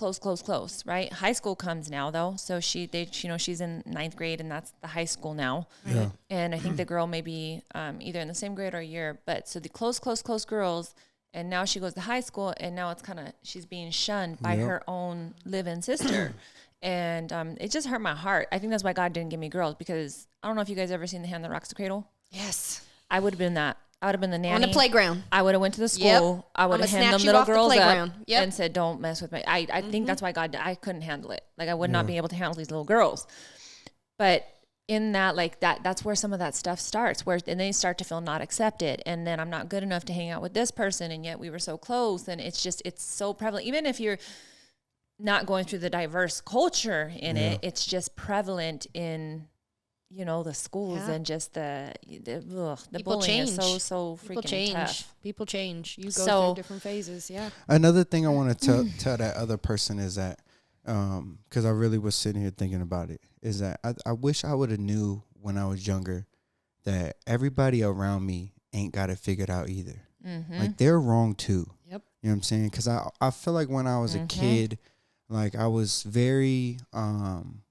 [SPEAKER 1] right? High school comes now, though. So she's in 9th grade, and that's the high school now. Yeah. And I think the girl may be either in the same grade or a year. But so the close girls, and now she goes to high school, and now it's she's being shunned by her own live-in sister. And it just hurt my heart. I think that's why God didn't give me girls, because I don't know if you guys ever seen The Hand That Rocks the Cradle.
[SPEAKER 3] Yes.
[SPEAKER 1] I would have been that. I would have been the nanny.
[SPEAKER 3] On the playground.
[SPEAKER 1] I would have went to the school. Yep. I would have handed them little girls up and said, don't mess with me. I think that's why I couldn't handle it. Like, I would not be able to handle these little girls. But in that, like, that's where some of that stuff starts, and they start to feel not accepted. And then I'm not good enough to hang out with this person, and yet we were so close. And it's so prevalent. Even if you're not going through the diverse culture in it, it's just prevalent in, you know, the schools and just the bullying is so freaking tough.
[SPEAKER 3] People change. You go through different phases. Yeah.
[SPEAKER 2] Another thing I want to tell that other person is that, because I really was sitting here thinking about it, is that I wish I would have knew when I was younger that everybody around me ain't got it figured out either. Like, they're wrong too. Yep. You know what I'm saying? Because I feel like when I was a kid, like, I was very,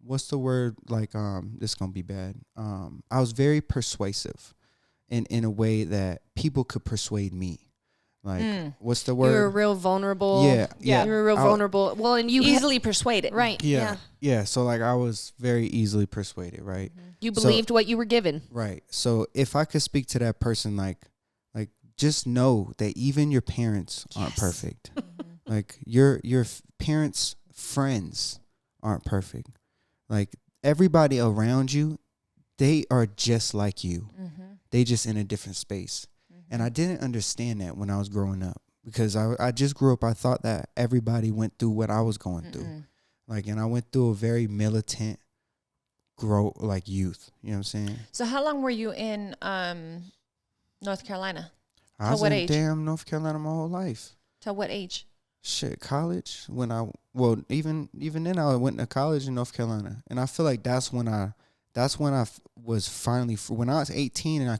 [SPEAKER 2] what's the word? Like, this is going to be bad. I was very persuasive in a way that people could persuade me. Like, what's the word?
[SPEAKER 3] You were real vulnerable.
[SPEAKER 2] Yeah.
[SPEAKER 3] You were real vulnerable. Well, and you
[SPEAKER 1] easily persuaded.
[SPEAKER 3] Right.
[SPEAKER 2] Yeah. So, like, I was very easily persuaded, right?
[SPEAKER 3] You believed what you were given.
[SPEAKER 2] Right. So if I could speak to that person, like just know that even your parents aren't perfect. Like your parents' friends aren't perfect. Like everybody around you, they are just like you. They just in a different space. And I didn't understand that when I was growing up, because I just grew up. I thought that everybody went through what I was going through. Like, and I went through a very militant youth. You know what I'm saying?
[SPEAKER 1] So how long were you in North Carolina?
[SPEAKER 2] I was
[SPEAKER 1] what
[SPEAKER 2] in
[SPEAKER 1] age?
[SPEAKER 2] damn North Carolina my whole life.
[SPEAKER 1] Till what age?
[SPEAKER 2] Shit, college. Even then I went to college in North Carolina, and I feel like that's when I was finally, when I was 18 and I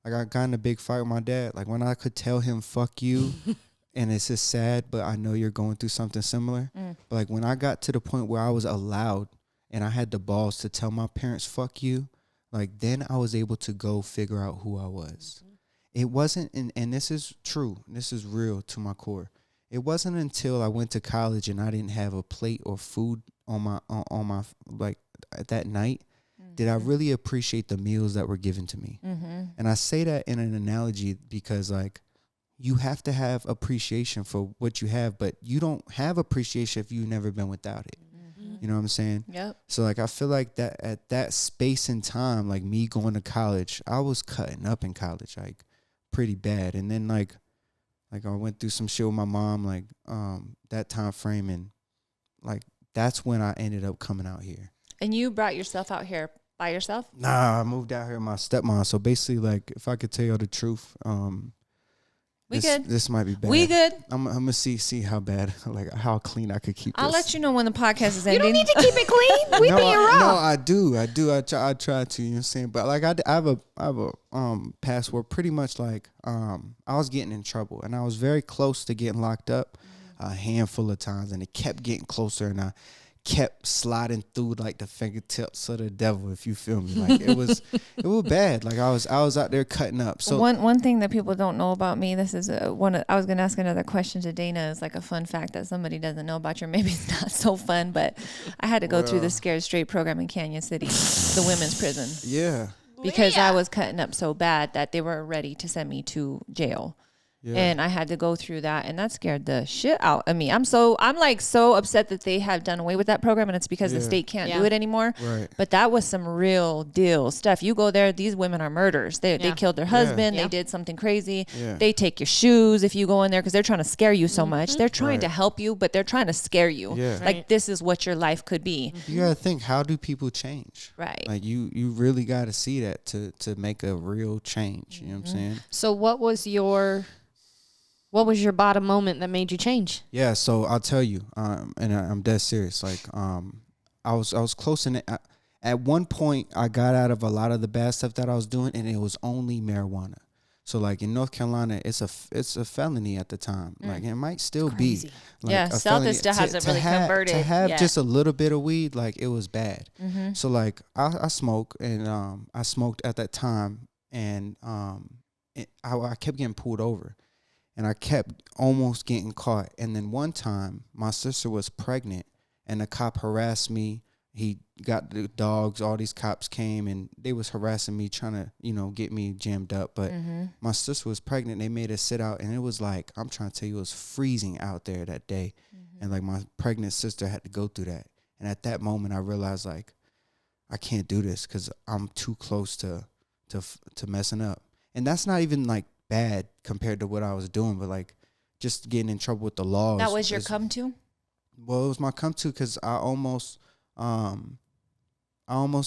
[SPEAKER 2] got in a big fight with my dad. Like when I could tell him "fuck you," and it's just sad, but I know you're going through something similar. But like when I got to the point where I was allowed and I had the balls to tell my parents "fuck you," like then I was able to go figure out who I was. It wasn't, and this is true, this is real to my core. It wasn't until I went to college and I didn't have a plate or food on my like that night did I really appreciate the meals that were given to me. And I say that in an analogy because like you have to have appreciation for what you have, but you don't have appreciation if you've never been without it. You know what I'm saying?
[SPEAKER 1] Yep.
[SPEAKER 2] So like I feel like that at that space and time, like me going to college, I was cutting up in college, like pretty bad. And then like I went through some shit with my mom, like that time frame, and like that's when I ended up coming out here.
[SPEAKER 1] And you brought yourself out here by yourself?
[SPEAKER 2] Nah, I moved out here with my stepmom. So basically, like if I could tell you the truth, this might be bad.
[SPEAKER 1] We good.
[SPEAKER 2] I'm gonna see how bad, like how clean I could keep.
[SPEAKER 1] I'll
[SPEAKER 2] this.
[SPEAKER 1] let you know when the podcast is
[SPEAKER 3] You
[SPEAKER 1] ending.
[SPEAKER 3] don't need to keep it clean. We being raw.
[SPEAKER 2] No, I do. I try to. You know what I'm saying? But like I have a past where pretty much like I was getting in trouble and I was very close to getting locked up a handful of times, and it kept getting closer, and I kept sliding through like the fingertips of the devil, if you feel me. Like it was bad. Like I was out there cutting up. So
[SPEAKER 1] one thing that people don't know about me, this is I was gonna ask another question to Dana. Is like a fun fact that somebody doesn't know about you. Maybe it's not so fun, but I had to go through the Scared Straight program in Canyon City, the women's prison.
[SPEAKER 2] Yeah.
[SPEAKER 1] Because I was cutting up so bad that they were ready to send me to jail. Yeah. And I had to go through that, and that scared the shit out of me. I'm like so upset that they have done away with that program, and it's because the state can't do it anymore.
[SPEAKER 2] Right.
[SPEAKER 1] But that was some real deal stuff. You go there, these women are murderers. They killed their husband. They did something crazy. Yeah. They take your shoes if you go in there because they're trying to scare you so much. They're trying to help you, but they're trying to scare you. Yeah. Like this is what your life could be.
[SPEAKER 2] You gotta think, how do people change?
[SPEAKER 1] Right.
[SPEAKER 2] Like you really gotta see that to make a real change. You know what I'm saying?
[SPEAKER 3] So what was your bottom moment that made you change?
[SPEAKER 2] Yeah, so I'll tell you, and I'm dead serious. Like, I was close in it. At one point, I got out of a lot of the bad stuff that I was doing, and it was only marijuana. So, like in North Carolina, it's a felony at the time. Like it might still be. Like,
[SPEAKER 1] South still hasn't really converted.
[SPEAKER 2] To have just a little bit of weed, like it was bad. So, like I smoke, and I smoked at that time, and I kept getting pulled over. And I kept almost getting caught. And then one time, my sister was pregnant, and the cop harassed me. He got the dogs. All these cops came, and they was harassing me, trying to, get me jammed up. But my sister was pregnant. They made us sit out, and it was like, I'm trying to tell you, it was freezing out there that day. And, like, my pregnant sister had to go through that. And at that moment, I realized, like, I can't do this because I'm too close to messing up. And that's not even, like, bad compared to what I was doing, but like just getting in trouble with the laws.
[SPEAKER 1] That was your come to?
[SPEAKER 2] Well, it was my come to because I almost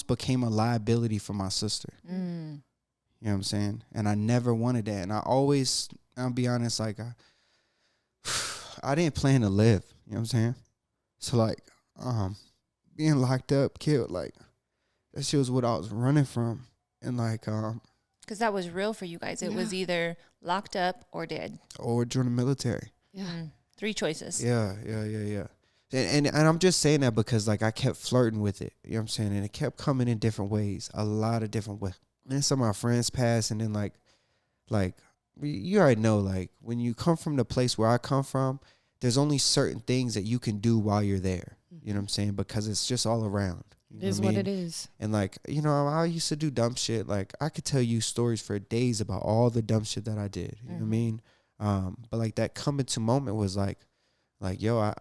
[SPEAKER 2] became a liability for my sister. You know what I'm saying? And I never wanted that. And I'll be honest, like I didn't plan to live. You know what I'm saying? So like being locked up, killed, like that shit was what I was running from. And like
[SPEAKER 1] because that was real for you guys. It was either locked up or dead.
[SPEAKER 2] Or join the military.
[SPEAKER 1] Yeah. 3 choices.
[SPEAKER 2] Yeah. And I'm just saying that because, like, I kept flirting with it. You know what I'm saying? And it kept coming in different ways. A lot of different ways. And then some of my friends passed. And then, like, you already know, like, when you come from the place where I come from, there's only certain things that you can do while you're there. You know what I'm saying? Because it's just all around.
[SPEAKER 3] It is what it is.
[SPEAKER 2] And like, you know, I used to do dumb shit. Like I could tell you stories for days about all the dumb shit that I did. You know what I mean? But like that coming to moment was like, yo,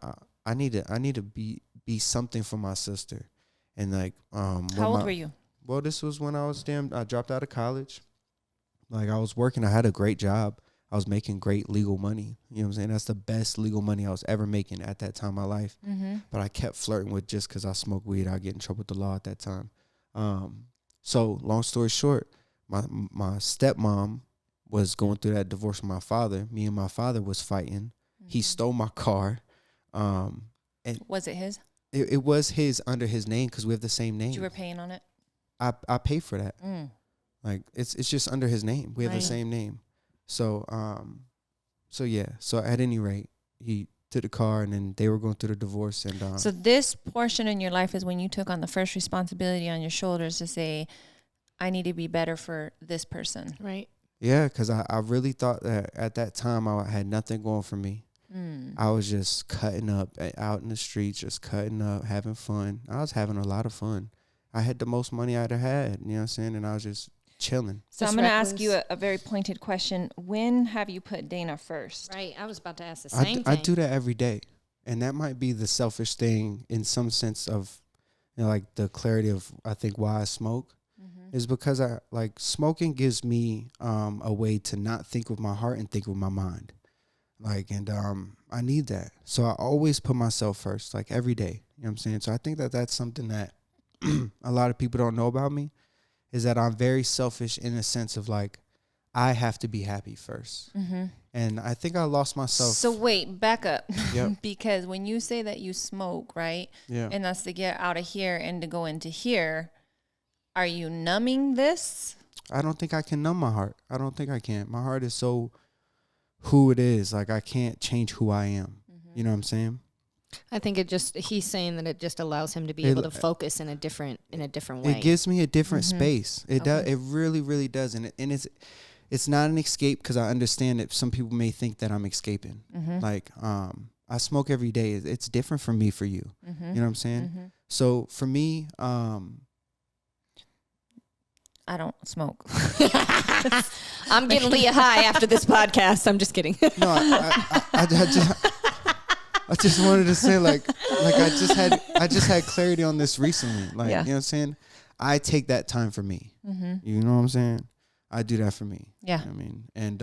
[SPEAKER 2] I need to be something for my sister. And like,
[SPEAKER 1] How old were you?
[SPEAKER 2] Well, this was when I dropped out of college. Like I was working, I had a great job. I was making great legal money. You know what I'm saying? That's the best legal money I was ever making at that time in my life. But I kept flirting with just because I smoked weed, I'd get in trouble with the law at that time. So long story short, my stepmom was going through that divorce with my father. Me and my father was fighting. He stole my car. And
[SPEAKER 1] Was it his?
[SPEAKER 2] It was his under his name because we have the same name.
[SPEAKER 1] You were paying on it?
[SPEAKER 2] I paid for that. Like it's just under his name. We have the same name. So yeah. So at any rate, he took the car and then they were going through the divorce. And
[SPEAKER 1] so this portion in your life is when you took on the first responsibility on your shoulders to say, I need to be better for this person.
[SPEAKER 3] Right.
[SPEAKER 2] Yeah, because I really thought that at that time I had nothing going for me. I was just cutting up out in the streets, just cutting up, having fun. I was having a lot of fun. I had the most money I'd have had, you know what I'm saying? And I was just chilling.
[SPEAKER 1] So I'm going to ask you a very pointed question. When have you put Dana first?
[SPEAKER 3] Right. I was about to ask the same thing.
[SPEAKER 2] I do that every day. And that might be the selfish thing in some sense of, you know, like the clarity of, I think, why I smoke is because I like smoking gives me a way to not think with my heart and think with my mind. Like, and I need that. So I always put myself first, like every day. You know what I'm saying? So I think that that's something that a lot of people don't know about me is that I'm very selfish in the sense of like, I have to be happy first. And I think I lost myself.
[SPEAKER 1] So wait, back up.
[SPEAKER 2] Yep.
[SPEAKER 1] Because when you say that you smoke, right?
[SPEAKER 2] Yeah.
[SPEAKER 1] And that's to get out of here and to go into here, are you numbing this?
[SPEAKER 2] I don't think I can numb my heart. I don't think I can. My heart is so who it is. Like I can't change who I am. You know what I'm saying?
[SPEAKER 3] I think he's saying that it just allows him to be able to focus in a different way.
[SPEAKER 2] It gives me a different space. It does. It really, really does. And it's not an escape because I understand that some people may think that I'm escaping. Like, I smoke every day. It's different from me for you. You know what I'm saying? So for me,
[SPEAKER 1] I don't smoke.
[SPEAKER 3] I'm getting Leah high after this podcast. I'm just kidding.
[SPEAKER 2] No, I just wanted to say like I just had clarity on this recently. Like, you know what I'm saying? I take that time for me. You know what I'm saying? I do that for me.
[SPEAKER 1] Yeah.
[SPEAKER 2] You know what I mean, and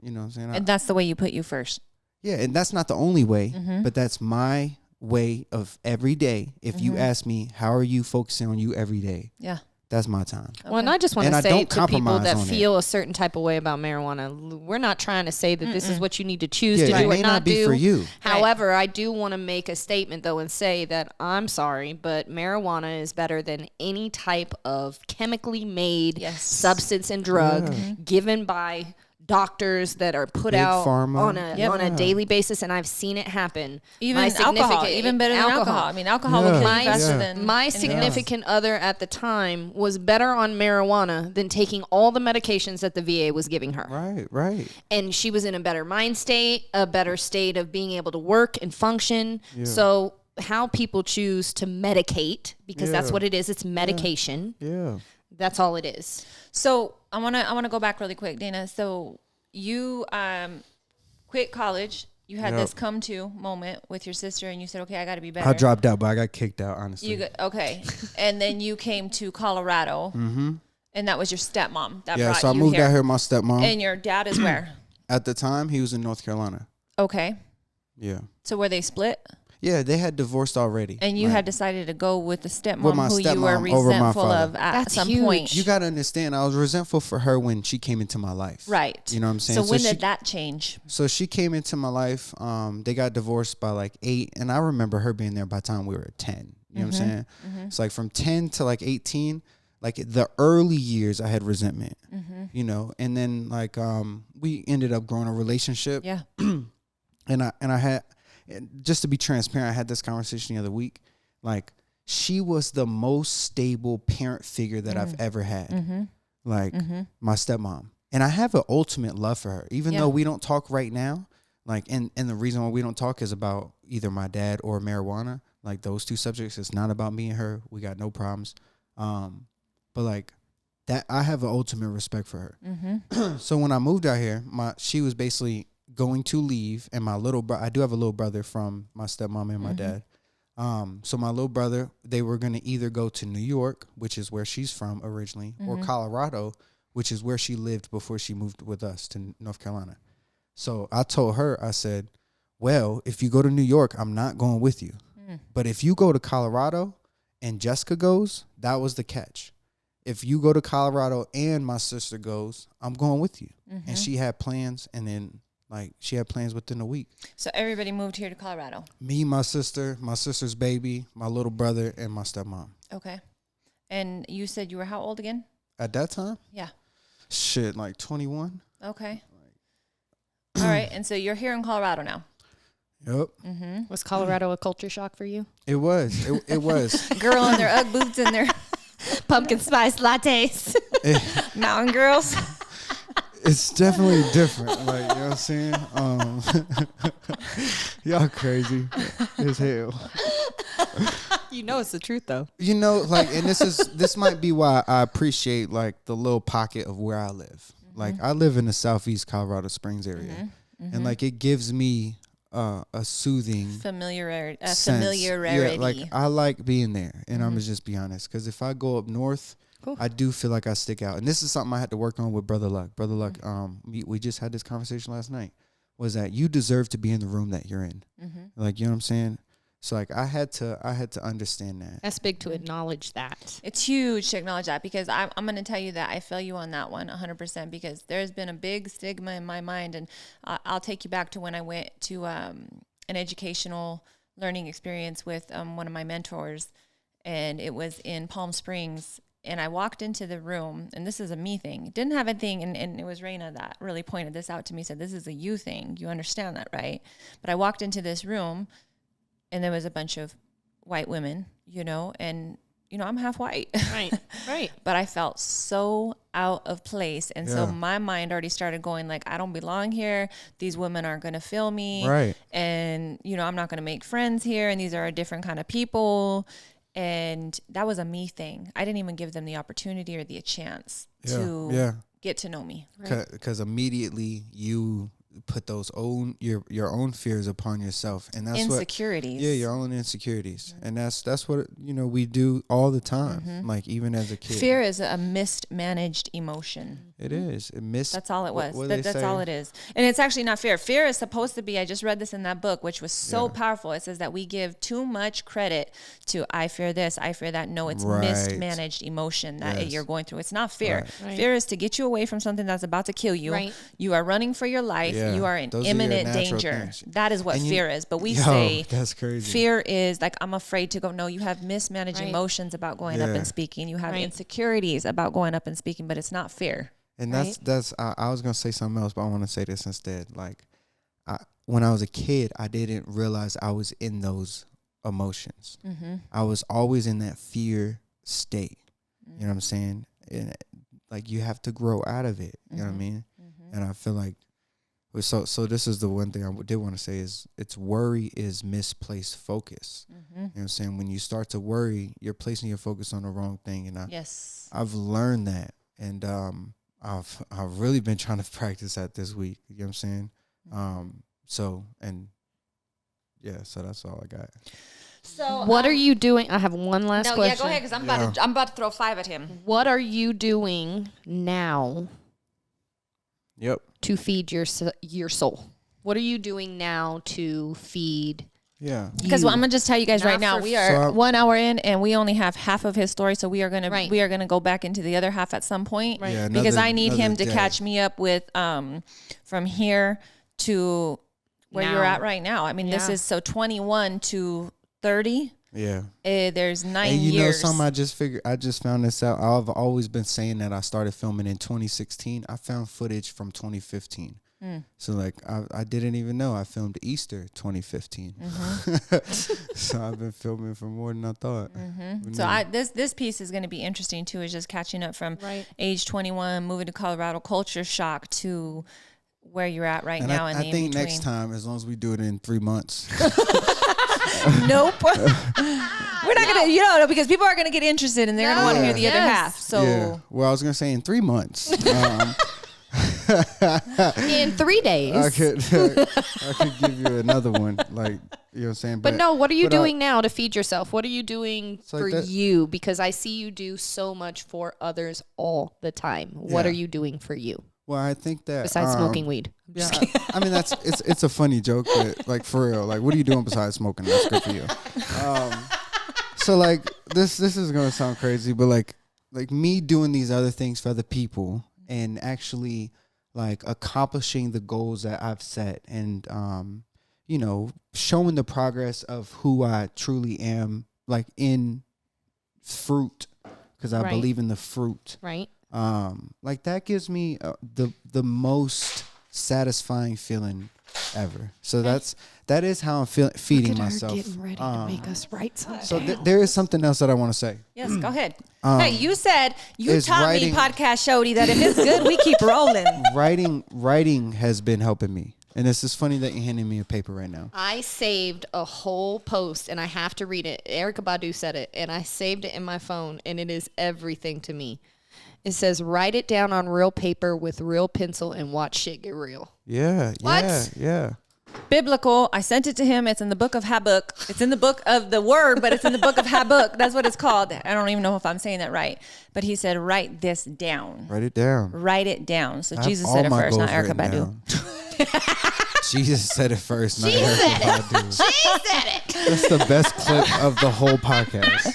[SPEAKER 2] you know what I'm saying?
[SPEAKER 1] And that's the way you put you first.
[SPEAKER 2] Yeah, and that's not the only way, but that's my way of every day. If you ask me, how are you focusing on you every day?
[SPEAKER 1] Yeah.
[SPEAKER 2] That's my time.
[SPEAKER 1] Okay.
[SPEAKER 3] Well, and I just want to say to people that
[SPEAKER 2] on
[SPEAKER 3] feel a certain type of way about marijuana, we're not trying to say that this is what you need to choose to do
[SPEAKER 2] it
[SPEAKER 3] or
[SPEAKER 2] may
[SPEAKER 3] not
[SPEAKER 2] be
[SPEAKER 3] do.
[SPEAKER 2] For you.
[SPEAKER 3] However, I do want to make a statement, though, and say that I'm sorry, but marijuana is better than any type of chemically made substance and drug given by doctors that are put
[SPEAKER 2] Big
[SPEAKER 3] out
[SPEAKER 2] pharma.
[SPEAKER 3] on a daily basis, and I've seen it happen.
[SPEAKER 1] Even alcohol, even better than alcohol. I mean, alcohol will kill you faster than
[SPEAKER 3] my significant other at the time was better on marijuana than taking all the medications that the VA was giving her.
[SPEAKER 2] Right.
[SPEAKER 3] And she was in a better mind state, a better state of being able to work and function. So how people choose to medicate, because that's what it is. It's medication.
[SPEAKER 2] Yeah.
[SPEAKER 3] That's all it is.
[SPEAKER 1] So I wanna go back really quick, Dana. So you quit college. You had this come to moment with your sister, and you said, "Okay, I got to be better."
[SPEAKER 2] I dropped out, but I got kicked out. Honestly,
[SPEAKER 1] okay. And then you came to Colorado, and that was your stepmom that brought you
[SPEAKER 2] so I moved out here with my stepmom.
[SPEAKER 1] And your dad is where?
[SPEAKER 2] At the time, he was in North Carolina.
[SPEAKER 1] Okay.
[SPEAKER 2] Yeah.
[SPEAKER 1] So were they split?
[SPEAKER 2] Yeah, they had divorced already.
[SPEAKER 1] And you had decided to go with the stepmom who you were
[SPEAKER 2] stepmom over my
[SPEAKER 1] resentful
[SPEAKER 2] father.
[SPEAKER 1] of at
[SPEAKER 3] That's
[SPEAKER 1] some
[SPEAKER 3] huge.
[SPEAKER 1] point.
[SPEAKER 2] You got to understand, I was resentful for her when she came into my life.
[SPEAKER 1] Right.
[SPEAKER 2] You know what I'm saying?
[SPEAKER 1] So when did that change?
[SPEAKER 2] So she came into my life. They got divorced by like 8. And I remember her being there by the time we were 10. You know what I'm saying? It's like from 10 to like 18, like the early years I had resentment, you know? And then like we ended up growing a relationship.
[SPEAKER 1] Yeah.
[SPEAKER 2] And I had, just to be transparent, I had this conversation the other week. Like, she was the most stable parent figure that I've ever had. Like, my stepmom. And I have an ultimate love for her. Even though we don't talk right now, like, and the reason why we don't talk is about either my dad or marijuana. like those two subjects. It's not about me and her. We got no problems. But like that, I have an ultimate respect for her.
[SPEAKER 1] Mm-hmm.
[SPEAKER 2] So when I moved out here, she was basically going to leave, and my little I do have a little brother from my stepmom and my dad. So my little brother, they were going to either go to New York, which is where she's from originally, or Colorado, which is where she lived before she moved with us to North Carolina. So I told her, I said, well, if you go to New York, I'm not going with you. But if you go to Colorado and Jessica goes, that was the catch. If you go to Colorado and my sister goes, I'm going with you. And she had plans, and then like she had plans within a week.
[SPEAKER 1] So everybody moved here to Colorado.
[SPEAKER 2] Me, my sister's baby, my little brother, and my stepmom.
[SPEAKER 1] Okay. And you said you were how old again?
[SPEAKER 2] At that time?
[SPEAKER 1] Yeah.
[SPEAKER 2] Shit, like 21.
[SPEAKER 1] Okay. All right. And so you're here in Colorado now.
[SPEAKER 2] Yep.
[SPEAKER 3] Was Colorado a culture shock for you?
[SPEAKER 2] It was. It was.
[SPEAKER 1] Girl in their Ugg boots and their
[SPEAKER 3] Pumpkin spice lattes.
[SPEAKER 1] mountain girls.
[SPEAKER 2] It's definitely different. Like, you know what I'm saying? Y'all crazy as hell.
[SPEAKER 3] You know it's the truth, though.
[SPEAKER 2] You know, like, and this might be why I appreciate like the little pocket of where I live. Like, I live in the southeast Colorado Springs area, and like it gives me a soothing
[SPEAKER 1] Familiarity.
[SPEAKER 2] sense. Yeah, like I like being there, and I'm gonna just be honest, because if I go up north, I do feel like I stick out, and this is something I had to work on with Brother Luck. Brother Luck, we just had this conversation last night. Was that you deserve to be in the room that you're in? Like, you know what I'm saying? So like I had to understand that.
[SPEAKER 3] That's big to acknowledge that.
[SPEAKER 1] It's huge to acknowledge that, because I'm going to tell you that I feel you on that one 100%, because there's been a big stigma in my mind. And I'll take you back to when I went to an educational learning experience with one of my mentors, and it was in Palm Springs. And I walked into the room, and this is a me thing. It didn't have anything, and it was Raina that really pointed this out to me, said, this is a you thing. You understand that, right? But I walked into this room, and there was a bunch of white women, you know, and, you know, I'm half white.
[SPEAKER 3] Right, right.
[SPEAKER 1] But I felt so out of place. And so my mind already started going like, I don't belong here. These women aren't going to feel me.
[SPEAKER 2] Right.
[SPEAKER 1] And, you know, I'm not going to make friends here. And these are a different kind of people. And that was a me thing. I didn't even give them the opportunity or the chance to get to know me.
[SPEAKER 2] Because immediately you put those your own fears upon yourself, and that's
[SPEAKER 1] insecurities.
[SPEAKER 2] Your own insecurities, and that's what we do all the time. Like even as a kid,
[SPEAKER 1] fear is a mismanaged emotion.
[SPEAKER 2] It is.
[SPEAKER 1] That's all it was. That's all it is. And it's actually not fear. Fear is supposed to be, I just read this in that book, which was so powerful. It says that we give too much credit to I fear this, I fear that. No, it's mismanaged emotion that you're going through. It's not fear. Right. Fear is to get you away from something that's about to kill you. Right. You are running for your life. Yeah. You are in imminent danger. Things. That is what fear is. But we say
[SPEAKER 2] that's crazy.
[SPEAKER 1] Fear is like, I'm afraid to go. No, you have mismanaged emotions about going up and speaking. You have insecurities about going up and speaking, but it's not fear.
[SPEAKER 2] And that's I was gonna say something else, but I want to say this instead. Like, when I was a kid, I didn't realize I was in those emotions. I was always in that fear state. You know what I'm saying? And like you have to grow out of it. You know what I mean? And I feel like so this is the one thing I did want to say is worry is misplaced focus. You know what I'm saying? When you start to worry, you're placing your focus on the wrong thing. And I've learned that, and I've really been trying to practice that this week. You know what I'm saying? So that's all I got.
[SPEAKER 3] So what are you doing? I have one last question.
[SPEAKER 1] Yeah, go ahead, because I'm about to throw 5 at him.
[SPEAKER 3] What are you doing now?
[SPEAKER 2] Yep.
[SPEAKER 3] To feed your soul. What are you doing now to feed?
[SPEAKER 2] Yeah.
[SPEAKER 1] Because I'm gonna just tell you guys right now, we are 1 hour in, and we only have half of his story, so we are gonna go back into the other half at some point. Right. Yeah, because I need him to catch me up with from here to where you're at right now. I mean, this is 21 to 30.
[SPEAKER 2] Yeah.
[SPEAKER 1] There's 9
[SPEAKER 2] years. And
[SPEAKER 1] you
[SPEAKER 2] know something I just found this out. I've always been saying that I started filming in 2016. I found footage from 2015. So like I didn't even know I filmed Easter 2015. So I've been filming for more than I thought.
[SPEAKER 1] So this piece is going to be interesting too, is just catching up from age 21, moving to Colorado, culture shock, to where you're at right now.
[SPEAKER 2] I think next time, as long as we do it in 3 months.
[SPEAKER 1] Nope. We're not going to, because people are going to get interested and they're going to want to hear the other half. So,
[SPEAKER 2] yeah. Well, I was going to say in 3 months.
[SPEAKER 3] In 3 days.
[SPEAKER 2] I could give you another one. Like, you know what I'm saying?
[SPEAKER 3] But no, what are you doing now to feed yourself? What are you doing for you? Because I see you do so much for others all the time. What are you doing for you?
[SPEAKER 2] Well, I think that
[SPEAKER 3] besides smoking weed.
[SPEAKER 2] Yeah, I mean it's a funny joke, but like for real, like what are you doing besides smoking? That's good for you. So like this is gonna sound crazy, but like me doing these other things for other people and actually like accomplishing the goals that I've set and showing the progress of who I truly am, like in fruit, because I believe in the fruit.
[SPEAKER 3] Right.
[SPEAKER 2] Like that gives me the most satisfying feeling ever. So that is how I'm feeding myself.
[SPEAKER 3] Getting ready to make us write something.
[SPEAKER 2] So there is something else that I want to say.
[SPEAKER 1] Yes, go ahead. Hey, you said you taught
[SPEAKER 2] writing,
[SPEAKER 1] me podcast Shody that if it's good, we keep rolling.
[SPEAKER 2] Writing has been helping me. And it's just funny that you're handing me a paper right now.
[SPEAKER 3] I saved a whole post, and I have to read it. Erykah Badu said it, and I saved it in my phone, and it is everything to me. It says, write it down on real paper with real pencil and watch shit get real.
[SPEAKER 2] Yeah, yeah.
[SPEAKER 1] Biblical. I sent it to him. It's in the book of Habakkuk. It's in the book of the word, but it's in the book of Habakkuk. That's what it's called. I don't even know if I'm saying that right. But he said, write this down.
[SPEAKER 2] Write it down.
[SPEAKER 1] Write it down. So Jesus said it first, not Erykah Badu.
[SPEAKER 2] Jesus said it first, not
[SPEAKER 3] She
[SPEAKER 2] Erykah
[SPEAKER 3] said
[SPEAKER 2] Badu.
[SPEAKER 3] She said it.
[SPEAKER 2] That's the best clip of the whole podcast.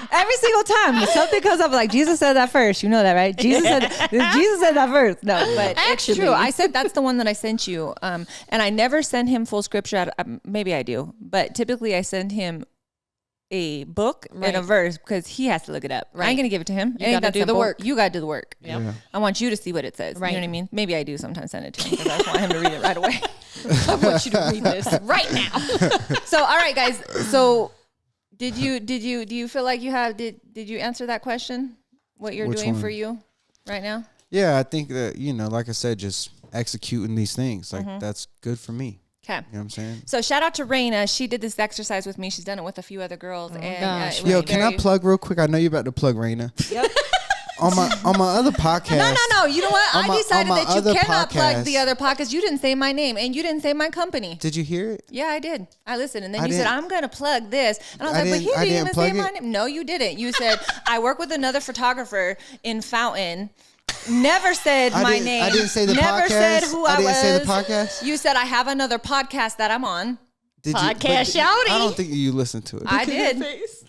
[SPEAKER 1] Every single time something comes up, like Jesus said that first. You know that, right? Jesus said that first. No, but
[SPEAKER 3] Actually.
[SPEAKER 1] it's true. I said that's the one that I sent you. And I never send him full scripture. Maybe I do, but typically I send him a book and a verse because he has to look it up. Right. I ain't gonna give it to him.
[SPEAKER 3] You gotta do the work.
[SPEAKER 1] You gotta do the work.
[SPEAKER 3] Yep. Yeah.
[SPEAKER 1] I want you to see what it says.
[SPEAKER 3] Right.
[SPEAKER 1] You know what I mean? Maybe I do sometimes send it to him because I just want him to read it right away.
[SPEAKER 3] I want you to read this right now.
[SPEAKER 1] So, all right, guys. So, do you feel like you have? Did you answer that question? What you're doing for you right now?
[SPEAKER 2] Yeah, I think that like I said, just executing these things that's good for me.
[SPEAKER 1] Okay.
[SPEAKER 2] You know what I'm saying?
[SPEAKER 1] So shout out to Raina. She did this exercise with me. She's done it with a few other girls.
[SPEAKER 3] Gosh.
[SPEAKER 2] Yo, can I plug real quick? I know you're about to plug Raina.
[SPEAKER 1] Yep.
[SPEAKER 2] on my other podcast.
[SPEAKER 1] No. You know what? I decided that you cannot plug
[SPEAKER 2] podcast.
[SPEAKER 1] the other podcast. You didn't say my name and you didn't say my company.
[SPEAKER 2] Did you hear it?
[SPEAKER 1] Yeah, I did. I listened. And then you said, I'm going to plug this. And I was like, but he
[SPEAKER 2] I
[SPEAKER 1] didn't even say
[SPEAKER 2] plug
[SPEAKER 1] my
[SPEAKER 2] it?
[SPEAKER 1] name. No, you didn't. You said, I work with another photographer in Fountain. Never said my name.
[SPEAKER 2] I didn't say the
[SPEAKER 1] Never
[SPEAKER 2] podcast.
[SPEAKER 1] said who I was.
[SPEAKER 2] I didn't say the podcast.
[SPEAKER 1] You said, I have another podcast that I'm on.
[SPEAKER 3] Podcast Shouty.
[SPEAKER 2] I don't think you listened to it.
[SPEAKER 1] I did.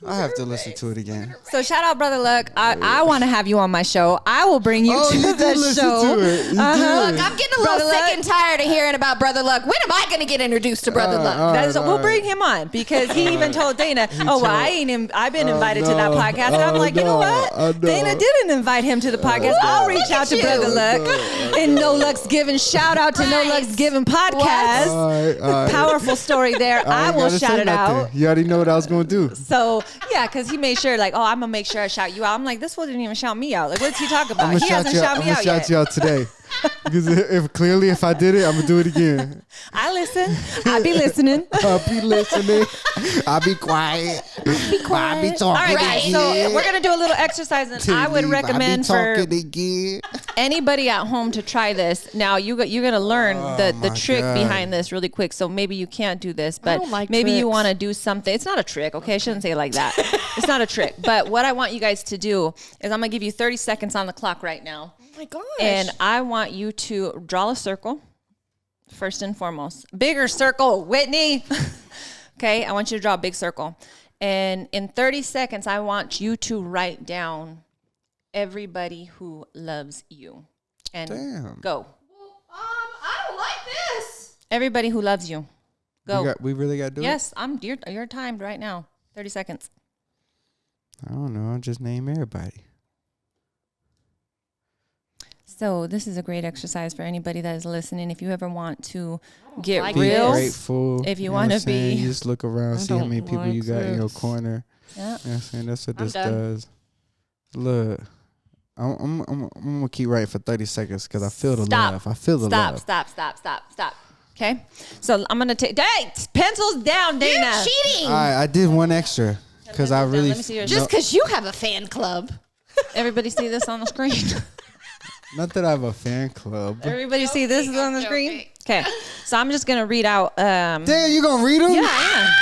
[SPEAKER 2] I have to listen to it again.
[SPEAKER 1] So shout out Brother Luck. I want to have you on my show. I will bring you to
[SPEAKER 2] you
[SPEAKER 1] the
[SPEAKER 2] did listen
[SPEAKER 1] show.
[SPEAKER 2] to it. You did.
[SPEAKER 3] Look, I'm getting a little
[SPEAKER 1] Brother
[SPEAKER 3] sick
[SPEAKER 1] Luck.
[SPEAKER 3] and tired of hearing about Brother Luck. When am I going to get introduced to Brother Luck?
[SPEAKER 2] all right.
[SPEAKER 1] We'll bring him on because he even told Dana, I've been invited to that podcast. And I'm like, you know what? Dana didn't invite him to the podcast. I'll reach out to Brother Luck. And No Luck's Given. Shout out to No Luck's Given podcast.
[SPEAKER 2] All right.
[SPEAKER 1] Powerful story there. I will shout it out.
[SPEAKER 2] You already know what I was going to do.
[SPEAKER 1] So, yeah, because he made sure, like, I'm going to make sure I shout you out. I'm like, this fool didn't even shout me out. Like, what's he talking about? He hasn't shouted me out yet.
[SPEAKER 2] I'm going to shout you out today. Because if I did it, I'm going to do it again.
[SPEAKER 1] I listen. I be listening.
[SPEAKER 2] I'll be listening. I'll be quiet. I'll be talking
[SPEAKER 1] All right,
[SPEAKER 2] again.
[SPEAKER 1] so we're going to do a little exercise, and I would recommend for
[SPEAKER 2] again.
[SPEAKER 1] anybody at home to try this. Now, you're going to learn the trick behind this really quick, so maybe you can't do this, but maybe you want to do something. It's not a trick, okay? I shouldn't say it like that. It's not a trick, but what I want you guys to do is I'm going to give you 30 seconds on the clock right now.
[SPEAKER 3] Oh my gosh.
[SPEAKER 1] And I want you to draw a circle, first and foremost. Bigger circle, Whitney. Okay, I want you to draw a big circle. And in 30 seconds, I want you to write down everybody who loves you. And go.
[SPEAKER 3] I don't like this.
[SPEAKER 1] Everybody who loves you. Go.
[SPEAKER 2] We really got to do it?
[SPEAKER 1] Yes, you're timed right now. 30 seconds.
[SPEAKER 2] I don't know. I'll just name everybody.
[SPEAKER 1] So this is a great exercise for anybody that is listening. If you ever want to get
[SPEAKER 3] like
[SPEAKER 1] real,
[SPEAKER 2] grateful.
[SPEAKER 1] if you
[SPEAKER 2] want
[SPEAKER 1] want to be,
[SPEAKER 2] you just look around, see how many people
[SPEAKER 3] like
[SPEAKER 2] you got in your
[SPEAKER 3] this.
[SPEAKER 2] corner.
[SPEAKER 1] Yeah.
[SPEAKER 2] You know what I'm saying? That's what
[SPEAKER 3] I'm
[SPEAKER 2] this
[SPEAKER 3] done.
[SPEAKER 2] does. Look, I'm gonna keep writing for 30 seconds because I feel the
[SPEAKER 1] Stop.
[SPEAKER 2] love. I feel the love.
[SPEAKER 1] Stop. Okay. So I'm going to take, pencils down, Dana.
[SPEAKER 3] You're cheating.
[SPEAKER 2] All right, I did one extra because I really.
[SPEAKER 1] Let me see yours.
[SPEAKER 3] Just because you have a fan club.
[SPEAKER 1] Everybody see this on the screen?
[SPEAKER 2] Not that I have a fan club.
[SPEAKER 1] Everybody see this on the screen? Okay. So I'm just going to read out.
[SPEAKER 2] Damn, you gonna read them?
[SPEAKER 1] Yeah, I am.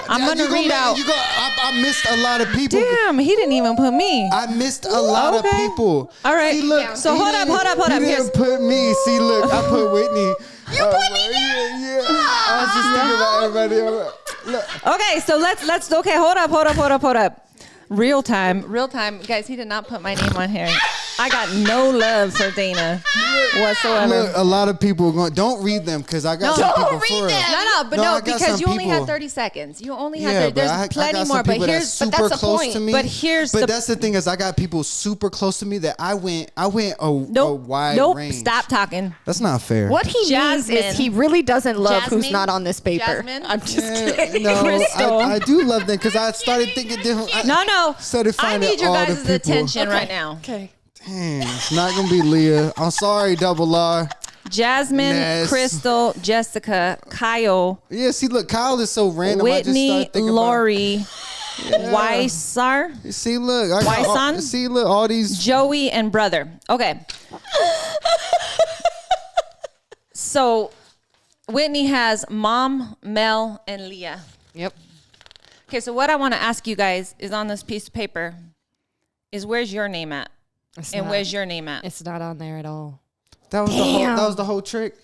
[SPEAKER 1] I'm going to read out.
[SPEAKER 2] I missed a lot of people.
[SPEAKER 1] Damn, he didn't even put me.
[SPEAKER 2] I missed a lot of people.
[SPEAKER 1] All right.
[SPEAKER 2] See, look,
[SPEAKER 1] So hold up.
[SPEAKER 2] He didn't put me. See, look, I put Whitney.
[SPEAKER 3] You put me there?
[SPEAKER 2] Yeah. I was just thinking about everybody. Look.
[SPEAKER 1] Okay, so let's okay, hold up. Real time. Guys, he did not put my name on here. I got no love for Dana whatsoever.
[SPEAKER 2] Look, a lot of people are going, don't read them because I got some people for it.
[SPEAKER 1] No, because you only had 30 seconds. You only had there's plenty more, but
[SPEAKER 2] that's super close to me.
[SPEAKER 1] But
[SPEAKER 2] that's the thing is I got people super close to me that I went a wide range.
[SPEAKER 1] Stop talking.
[SPEAKER 2] That's not fair.
[SPEAKER 3] What he means is he really doesn't love who's not on this paper.
[SPEAKER 1] Jasmine?
[SPEAKER 3] I'm just kidding.
[SPEAKER 2] No,
[SPEAKER 1] Crystal.
[SPEAKER 2] I do love them because I started thinking different.
[SPEAKER 1] No.
[SPEAKER 2] Started
[SPEAKER 1] I
[SPEAKER 2] finding
[SPEAKER 1] need your
[SPEAKER 2] all the
[SPEAKER 1] guys'
[SPEAKER 2] people.
[SPEAKER 1] attention right now.
[SPEAKER 3] Okay.
[SPEAKER 2] Dang, it's not gonna be Leah. I'm sorry, Double R.
[SPEAKER 1] Jasmine,
[SPEAKER 2] Ness.
[SPEAKER 1] Crystal, Jessica, Kyle,
[SPEAKER 2] Yeah, see, look, Kyle is so random.
[SPEAKER 1] Whitney,
[SPEAKER 2] I just started
[SPEAKER 1] Lori, Weissar,
[SPEAKER 2] See, look,
[SPEAKER 1] Wyson?
[SPEAKER 2] all these.
[SPEAKER 1] Joey, and brother. Okay. So Whitney has Mom, Mel, and Leah.
[SPEAKER 3] Yep.
[SPEAKER 1] Okay, so what I want to ask you guys is on this piece of paper is where's your name at? Where's your name at?
[SPEAKER 3] It's not on there at all.
[SPEAKER 2] That was the whole trick.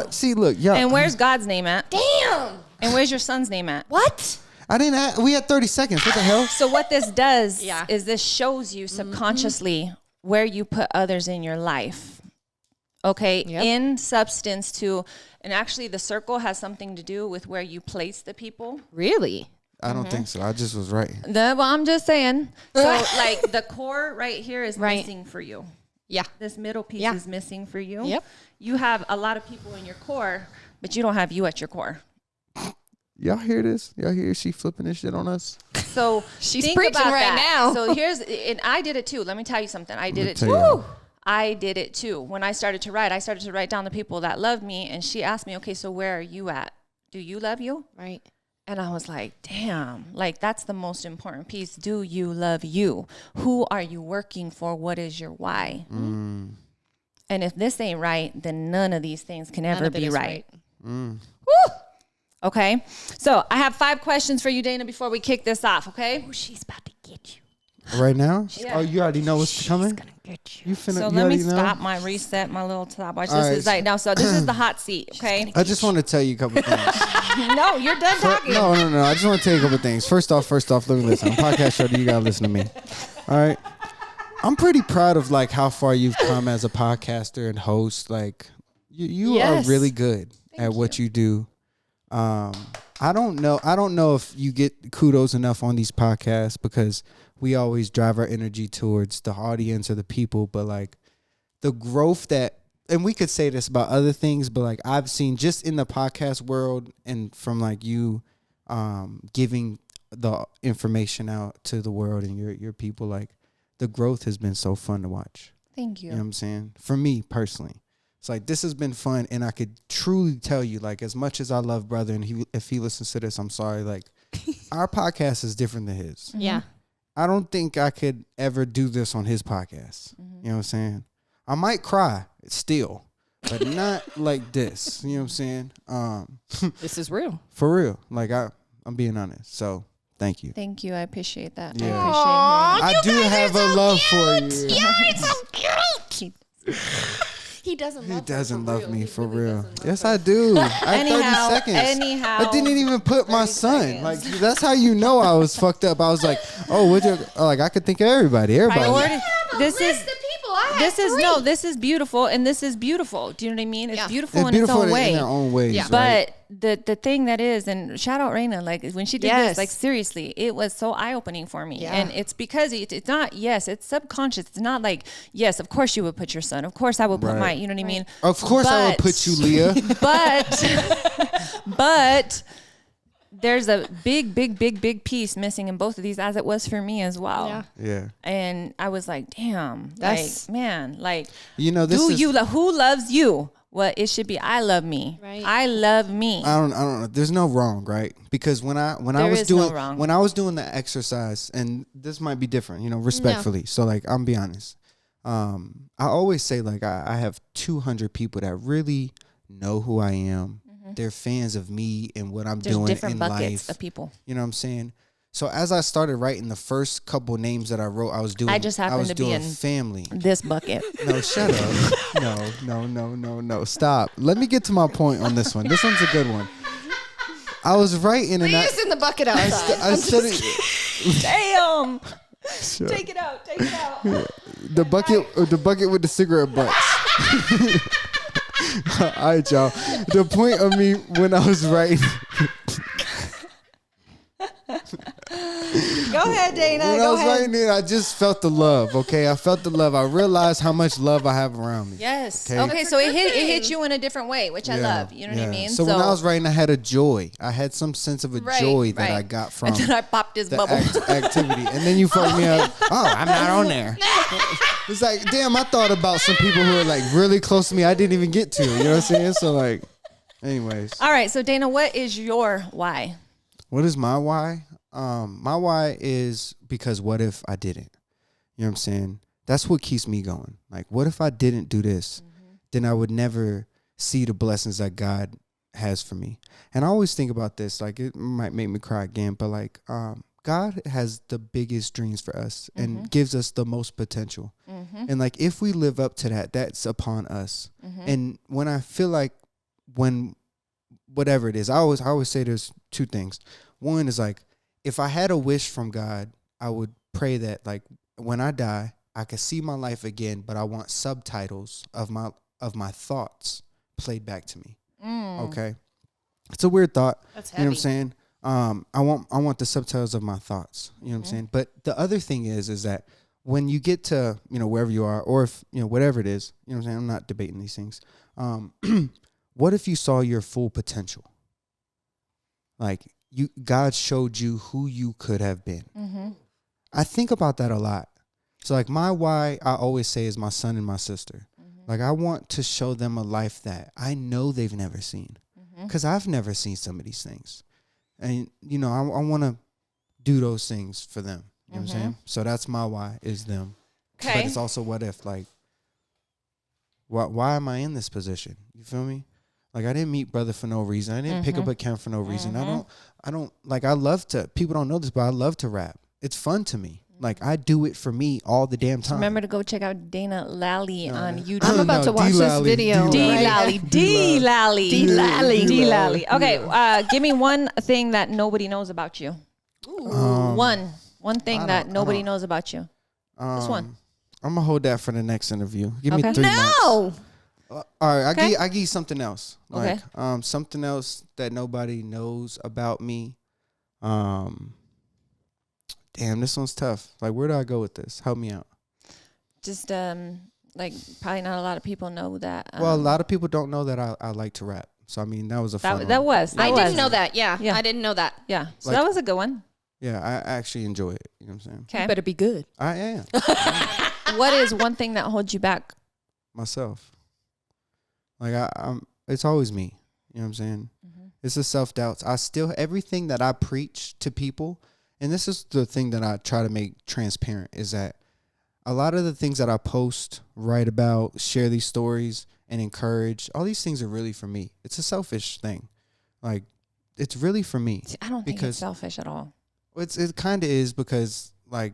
[SPEAKER 2] See, look, yeah.
[SPEAKER 1] And where's God's name at?
[SPEAKER 3] Damn.
[SPEAKER 1] And where's your son's name at?
[SPEAKER 3] What?
[SPEAKER 2] I didn't. We had 30 seconds. What the hell?
[SPEAKER 1] So what this does is this shows you subconsciously where you put others in your life. Okay, in substance to, and actually the circle has something to do with where you place the people.
[SPEAKER 3] Really?
[SPEAKER 2] I don't think so. I just was right.
[SPEAKER 1] Well, I'm just saying. So like the core right here is missing for you.
[SPEAKER 3] Yeah.
[SPEAKER 1] This middle piece is missing for you.
[SPEAKER 3] Yep.
[SPEAKER 1] You have a lot of people in your core, but you don't have you at your core.
[SPEAKER 2] Y'all hear this? Y'all hear she flipping this shit on us?
[SPEAKER 1] So
[SPEAKER 3] she's
[SPEAKER 1] think
[SPEAKER 3] preaching
[SPEAKER 1] about
[SPEAKER 3] right
[SPEAKER 1] that.
[SPEAKER 3] now.
[SPEAKER 1] So and I did it too. Let me tell you something. I did it too.
[SPEAKER 2] you.
[SPEAKER 1] I did it too. When I started to write down the people that loved me, and she asked me, okay, so where are you at? Do you love you?
[SPEAKER 3] Right.
[SPEAKER 1] And I was like, damn, like that's the most important piece. Do you love you? Who are you working for? What is your why? And if this ain't right, then none of these things can ever be right. Woo! Okay. So I have 5 questions for you, Dana, before we kick this off. Okay.
[SPEAKER 3] Oh, she's about to get you.
[SPEAKER 2] Right now?
[SPEAKER 1] Yeah.
[SPEAKER 2] Oh, you already know what's coming?
[SPEAKER 3] She's gonna get you.
[SPEAKER 2] You finna,
[SPEAKER 1] So
[SPEAKER 2] you
[SPEAKER 1] let me
[SPEAKER 2] already know?
[SPEAKER 1] stop reset my little stopwatch.
[SPEAKER 2] All
[SPEAKER 1] This
[SPEAKER 2] right.
[SPEAKER 1] is like now. So this is the hot seat. Okay.
[SPEAKER 2] I just want to tell you a couple things.
[SPEAKER 1] No, you're done talking.
[SPEAKER 2] No. I just want to tell you a couple things. First off, look, listen. I'm a podcast show. You gotta listen to me. All right. I'm pretty proud of like how far you've come as a podcaster and host. Like you are really good at what you do. I don't know if you get kudos enough on these podcasts because we always drive our energy towards the audience or the people, but like the growth that, and we could say this about other things, but like I've seen just in the podcast world and from like you giving the information out to the world and your people, like the growth has been so fun to watch.
[SPEAKER 1] Thank you.
[SPEAKER 2] You know what I'm saying? For me personally. It's like this has been fun, and I could truly tell you, like, as much as I love brother, and if he listens to this, I'm sorry. Like, our podcast is different than his.
[SPEAKER 3] Yeah.
[SPEAKER 2] I don't think I could ever do this on his podcast. You know what I'm saying? I might cry still, but not like this. You know what I'm saying?
[SPEAKER 3] This is real.
[SPEAKER 2] For real. Like I'm being honest. So thank you.
[SPEAKER 1] Thank you. I appreciate that.
[SPEAKER 2] Yeah.
[SPEAKER 1] I appreciate
[SPEAKER 2] I do have a love for you.
[SPEAKER 3] You're so cute. He doesn't love
[SPEAKER 2] me for real. Yes, I do. I have 30 seconds.
[SPEAKER 1] Anyhow.
[SPEAKER 2] I didn't even put my son.
[SPEAKER 1] seconds.
[SPEAKER 2] Like that's how you know I was fucked up. I was like, oh, like I could think of everybody.
[SPEAKER 1] Priority.
[SPEAKER 3] This
[SPEAKER 1] is beautiful, and this is beautiful. Do you know what I mean? It's beautiful
[SPEAKER 2] It's
[SPEAKER 1] in
[SPEAKER 2] beautiful
[SPEAKER 1] its own way.
[SPEAKER 2] in their own ways.
[SPEAKER 3] Yeah.
[SPEAKER 2] Right?
[SPEAKER 1] But the thing that is, and shout out Raina, like when she did this, like seriously, it was so eye opening for me.
[SPEAKER 3] Yeah.
[SPEAKER 1] And it's because it's not, it's subconscious. It's not like, yes, of course you would put your son. Of course I would put my, you know what I mean?
[SPEAKER 2] Of course I would put you, Leah.
[SPEAKER 1] But there's a big piece missing in both of these, as it was for me as well.
[SPEAKER 3] Yeah.
[SPEAKER 2] Yeah.
[SPEAKER 1] And I was like, damn,
[SPEAKER 3] That's-
[SPEAKER 1] like, man, like,
[SPEAKER 2] You know, this is
[SPEAKER 1] who loves you? what it should be. I love me.
[SPEAKER 3] Right.
[SPEAKER 1] I love me.
[SPEAKER 2] I don't know. There's no wrong, right? Because when I
[SPEAKER 1] There
[SPEAKER 2] was
[SPEAKER 1] is no
[SPEAKER 2] doing
[SPEAKER 1] wrong.
[SPEAKER 2] when I was doing the exercise, and this might be different, respectfully. So like, I'm be honest. I always say like I have 200 people that really know who I am. They're fans of me and what I'm
[SPEAKER 1] There's
[SPEAKER 2] doing
[SPEAKER 1] different
[SPEAKER 2] in
[SPEAKER 1] buckets
[SPEAKER 2] life.
[SPEAKER 1] of people.
[SPEAKER 2] You know what I'm saying? So as I started writing the first couple names that I wrote, I was doing.
[SPEAKER 1] I just happened
[SPEAKER 2] was
[SPEAKER 1] to be
[SPEAKER 2] doing
[SPEAKER 1] in
[SPEAKER 2] family.
[SPEAKER 1] This bucket.
[SPEAKER 2] No, shut up. No. Stop. Let me get to my point on this one. This one's a good one. I was writing and
[SPEAKER 3] Please in the bucket outside.
[SPEAKER 2] I said it.
[SPEAKER 1] Damn.
[SPEAKER 2] Shut
[SPEAKER 1] Take it out. Take it out.
[SPEAKER 2] the bucket with the cigarette butts. All right, y'all. The point of me when I was writing.
[SPEAKER 1] Go ahead, Dana.
[SPEAKER 2] When I
[SPEAKER 1] Go
[SPEAKER 2] was
[SPEAKER 1] ahead.
[SPEAKER 2] writing it, I just felt the love. Okay, I felt the love. I realized how much love I have around me.
[SPEAKER 1] Yes.
[SPEAKER 2] Okay.
[SPEAKER 1] Okay, so it hit you in a different way, which I
[SPEAKER 2] Yeah,
[SPEAKER 1] love. You know what I
[SPEAKER 2] yeah.
[SPEAKER 1] mean?
[SPEAKER 2] So when I was writing, I had a joy. I had some sense of a joy that I got from
[SPEAKER 1] And then I popped his
[SPEAKER 2] the
[SPEAKER 1] bubble.
[SPEAKER 2] activity. And then you fucked me up. Oh, I'm not on there. It's like, damn, I thought about some people who are like really close to me I didn't even get to. You know what I'm saying? So like, anyways.
[SPEAKER 1] All right, so Dana, what is your why?
[SPEAKER 2] What is my why? My why is because what if I didn't? You know what I'm saying? That's what keeps me going. Like, what if I didn't do this? Then I would never see the blessings that God has for me. And I always think about this, like it might make me cry again, but like God has the biggest dreams for us and gives us the most potential. And like if we live up to that, that's upon us. And when I feel like whatever it is, I always say there's two things. One is like, if I had a wish from God, I would pray that like when I die, I could see my life again, but I want subtitles of my thoughts played back to me. Okay. It's a weird thought.
[SPEAKER 3] That's
[SPEAKER 2] You know what I'm
[SPEAKER 3] heavy.
[SPEAKER 2] saying? I want the subtitles of my thoughts. You know what I'm saying? But the other thing is that when you get to, wherever you are, or if, whatever it is, you know what I'm saying? I'm not debating these things. What if you saw your full potential? Like God showed you who you could have been. I think about that a lot. So like my why I always say is my son and my sister. Like I want to show them a life that I know they've never seen. Because I've never seen some of these things. And, I want to do those things for them. You know what I'm saying? So that's my why is them.
[SPEAKER 1] Okay.
[SPEAKER 2] But it's also what if, like, why am I in this position? You feel me? Like I didn't meet brother for no reason. I didn't pick up a camp for no reason. I don't like, I love to, people don't know this, but I love to rap. It's fun to me. Like I do it for me all the damn time.
[SPEAKER 1] Remember to go check out Dana Lally on YouTube.
[SPEAKER 3] I'm about to watch this
[SPEAKER 2] D-Lally,
[SPEAKER 3] video.
[SPEAKER 2] D-Lally.
[SPEAKER 1] D Lally.
[SPEAKER 3] D Lally.
[SPEAKER 1] D Lally. Okay, give me one thing that nobody knows about you. One thing that nobody knows about you. Just one.
[SPEAKER 2] I'm gonna hold that for the next interview. Give me
[SPEAKER 1] Okay.
[SPEAKER 2] 3 months.
[SPEAKER 3] No.
[SPEAKER 2] All right,
[SPEAKER 1] Okay.
[SPEAKER 2] I give you something else. Like,
[SPEAKER 1] Okay.
[SPEAKER 2] Something else that nobody knows about me. Damn, this one's tough. Like, where do I go with this? Help me out.
[SPEAKER 1] Just like probably not a lot of people know that.
[SPEAKER 2] Well, a lot of people don't know that I like to rap. So I mean, that was a fun
[SPEAKER 1] that
[SPEAKER 2] one.
[SPEAKER 1] was.
[SPEAKER 3] I didn't know that. Yeah.
[SPEAKER 1] Yeah.
[SPEAKER 3] I didn't know that.
[SPEAKER 1] Yeah. So
[SPEAKER 2] Like-
[SPEAKER 1] that was a good one.
[SPEAKER 2] Yeah, I actually enjoy it. You know what I'm saying?
[SPEAKER 1] Okay.
[SPEAKER 3] Better be good.
[SPEAKER 2] I am
[SPEAKER 1] What is one thing that holds you back?
[SPEAKER 2] myself. Like I'm. It's always me. You know what I'm saying? It's the self-doubts. Everything that I preach to people, and this is the thing that I try to make transparent, is that a lot of the things that I post, write about, share these stories, and encourage, all these things are really for me. It's a selfish thing. Like, it's really for me.
[SPEAKER 1] See, I don't think
[SPEAKER 2] Because-
[SPEAKER 1] it's selfish at all.
[SPEAKER 2] It kind of is because, like,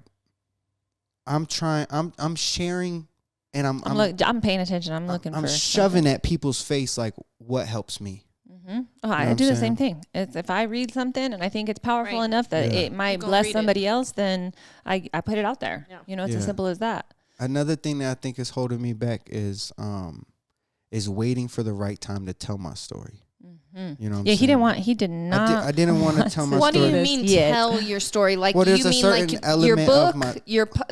[SPEAKER 2] I'm sharing, and
[SPEAKER 1] I'm paying attention. I'm looking
[SPEAKER 2] I'm
[SPEAKER 1] for
[SPEAKER 2] shoving at people's face, like, what helps me.
[SPEAKER 1] Oh,
[SPEAKER 2] what
[SPEAKER 1] I
[SPEAKER 2] I'm
[SPEAKER 1] do the
[SPEAKER 2] saying?
[SPEAKER 1] same thing. It's if I read something and I think it's powerful
[SPEAKER 3] Right.
[SPEAKER 1] enough that
[SPEAKER 2] Yeah.
[SPEAKER 1] it might
[SPEAKER 3] gonna
[SPEAKER 1] bless
[SPEAKER 3] read it.
[SPEAKER 1] somebody else, then I put it out there.
[SPEAKER 3] Yeah.
[SPEAKER 1] It's as
[SPEAKER 2] Yeah.
[SPEAKER 1] simple as that.
[SPEAKER 2] Another thing that I think is holding me back is waiting for the right time to tell my story. You know what I'm
[SPEAKER 1] Yeah,
[SPEAKER 2] saying?
[SPEAKER 1] he did not.
[SPEAKER 2] I didn't want to tell my
[SPEAKER 3] What do
[SPEAKER 2] story.
[SPEAKER 3] you
[SPEAKER 1] this
[SPEAKER 3] mean
[SPEAKER 1] yet.
[SPEAKER 3] tell your story? Like
[SPEAKER 2] Well, there's
[SPEAKER 3] you
[SPEAKER 2] a
[SPEAKER 3] mean
[SPEAKER 2] certain
[SPEAKER 3] like your
[SPEAKER 2] element
[SPEAKER 3] book,
[SPEAKER 2] of my-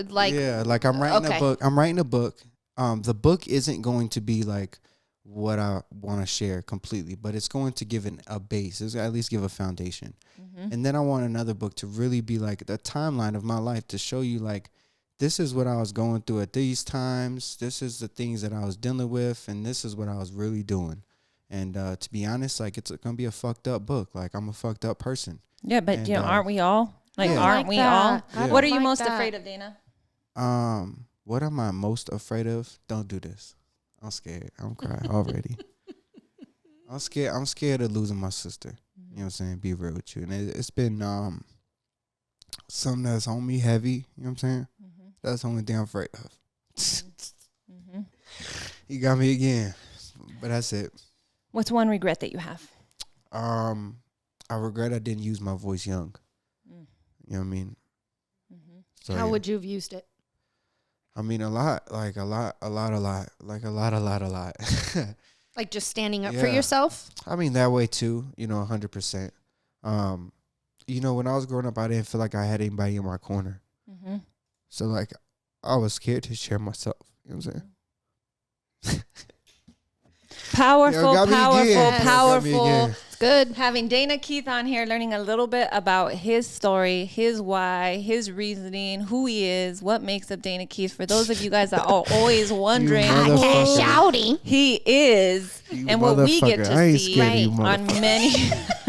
[SPEAKER 3] like
[SPEAKER 2] Yeah, like I'm writing
[SPEAKER 3] Okay.
[SPEAKER 2] a book. I'm writing a book. The book isn't going to be like what I want to share completely, but it's going to give a base. It's at least give a foundation. And then I want another book to really be like the timeline of my life to show you like this is what I was going through at these times. This is the things that I was dealing with, and this is what I was really doing. And to be honest, like, it's gonna be a fucked up book. Like, I'm a fucked up person.
[SPEAKER 1] Yeah, but
[SPEAKER 2] And,
[SPEAKER 1] you know, aren't we all? Like,
[SPEAKER 2] yeah.
[SPEAKER 1] aren't
[SPEAKER 3] Like
[SPEAKER 1] we
[SPEAKER 3] that.
[SPEAKER 1] all?
[SPEAKER 3] I
[SPEAKER 1] What are
[SPEAKER 3] don't
[SPEAKER 1] you
[SPEAKER 3] like
[SPEAKER 1] most
[SPEAKER 3] that.
[SPEAKER 1] afraid of, Dana?
[SPEAKER 2] What am I most afraid of? Don't do this. I'm scared. I'm crying already. I'm scared. I'm scared of losing my sister. You know what I'm saying? Be real with you. And it's been something that's on me heavy. You know what I'm saying? That's the only thing I'm afraid of. You got me again. But that's it.
[SPEAKER 1] What's one regret that you have?
[SPEAKER 2] I regret I didn't use my voice young. You know what I mean? So,
[SPEAKER 3] How
[SPEAKER 2] yeah.
[SPEAKER 3] would you have used it?
[SPEAKER 2] I mean, a lot. Like a lot. Like a lot.
[SPEAKER 3] Like just standing up for
[SPEAKER 2] Yeah.
[SPEAKER 3] yourself?
[SPEAKER 2] I mean, that way too, 100%. When I was growing up, I didn't feel like I had anybody in my corner. So, like, I was scared to share myself. You know what I'm saying?
[SPEAKER 1] Powerful,
[SPEAKER 2] Got me again.
[SPEAKER 1] powerful.
[SPEAKER 3] It's good.
[SPEAKER 1] Having Dana Keith on here, learning a little bit about his story, his why, his reasoning, who he is, what makes up Dana Keith. For those of you guys that are always wondering
[SPEAKER 2] You
[SPEAKER 1] who
[SPEAKER 2] motherfucker.
[SPEAKER 3] Shouting.
[SPEAKER 1] he is
[SPEAKER 2] You
[SPEAKER 1] and what we get
[SPEAKER 2] motherfucker. I ain't
[SPEAKER 1] to see
[SPEAKER 2] scared of you,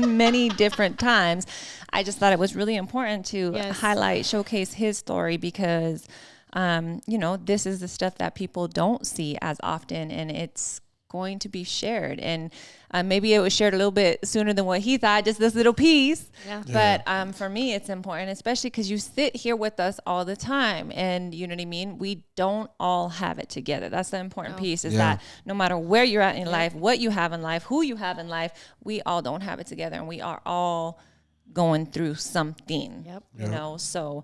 [SPEAKER 1] on many different times, I just thought it was really important to highlight, showcase his story because, this is the stuff that people don't see as often, and it's going to be shared. And maybe it was shared a little bit sooner than what he thought, just this little piece.
[SPEAKER 3] Yeah.
[SPEAKER 1] But for me, it's important, especially because you sit here with us all the time. And you know what I mean? We don't all have it together. That's the important piece is that no matter where you're at in life, what you have in life, who you have in life, we all don't have it together. And we are all going through something, so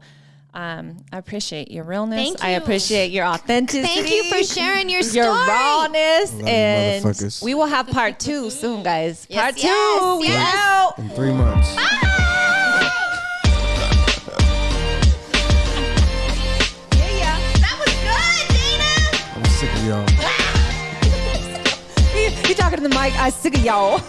[SPEAKER 1] I appreciate your realness.
[SPEAKER 3] Thank
[SPEAKER 1] I
[SPEAKER 3] you.
[SPEAKER 1] appreciate your authenticity.
[SPEAKER 3] Thank you for sharing your story.
[SPEAKER 1] Your rawness.
[SPEAKER 2] Love you,
[SPEAKER 1] And
[SPEAKER 2] motherfuckers.
[SPEAKER 1] we will have part 2 soon, guys.
[SPEAKER 3] Yes,
[SPEAKER 1] Part 2.
[SPEAKER 3] yes,
[SPEAKER 1] We
[SPEAKER 3] yes.
[SPEAKER 1] out.
[SPEAKER 2] In 3 months.
[SPEAKER 1] Yeah. That was good, Dana.
[SPEAKER 2] I'm sick of y'all.
[SPEAKER 1] He talking to the mic. I sick of y'all.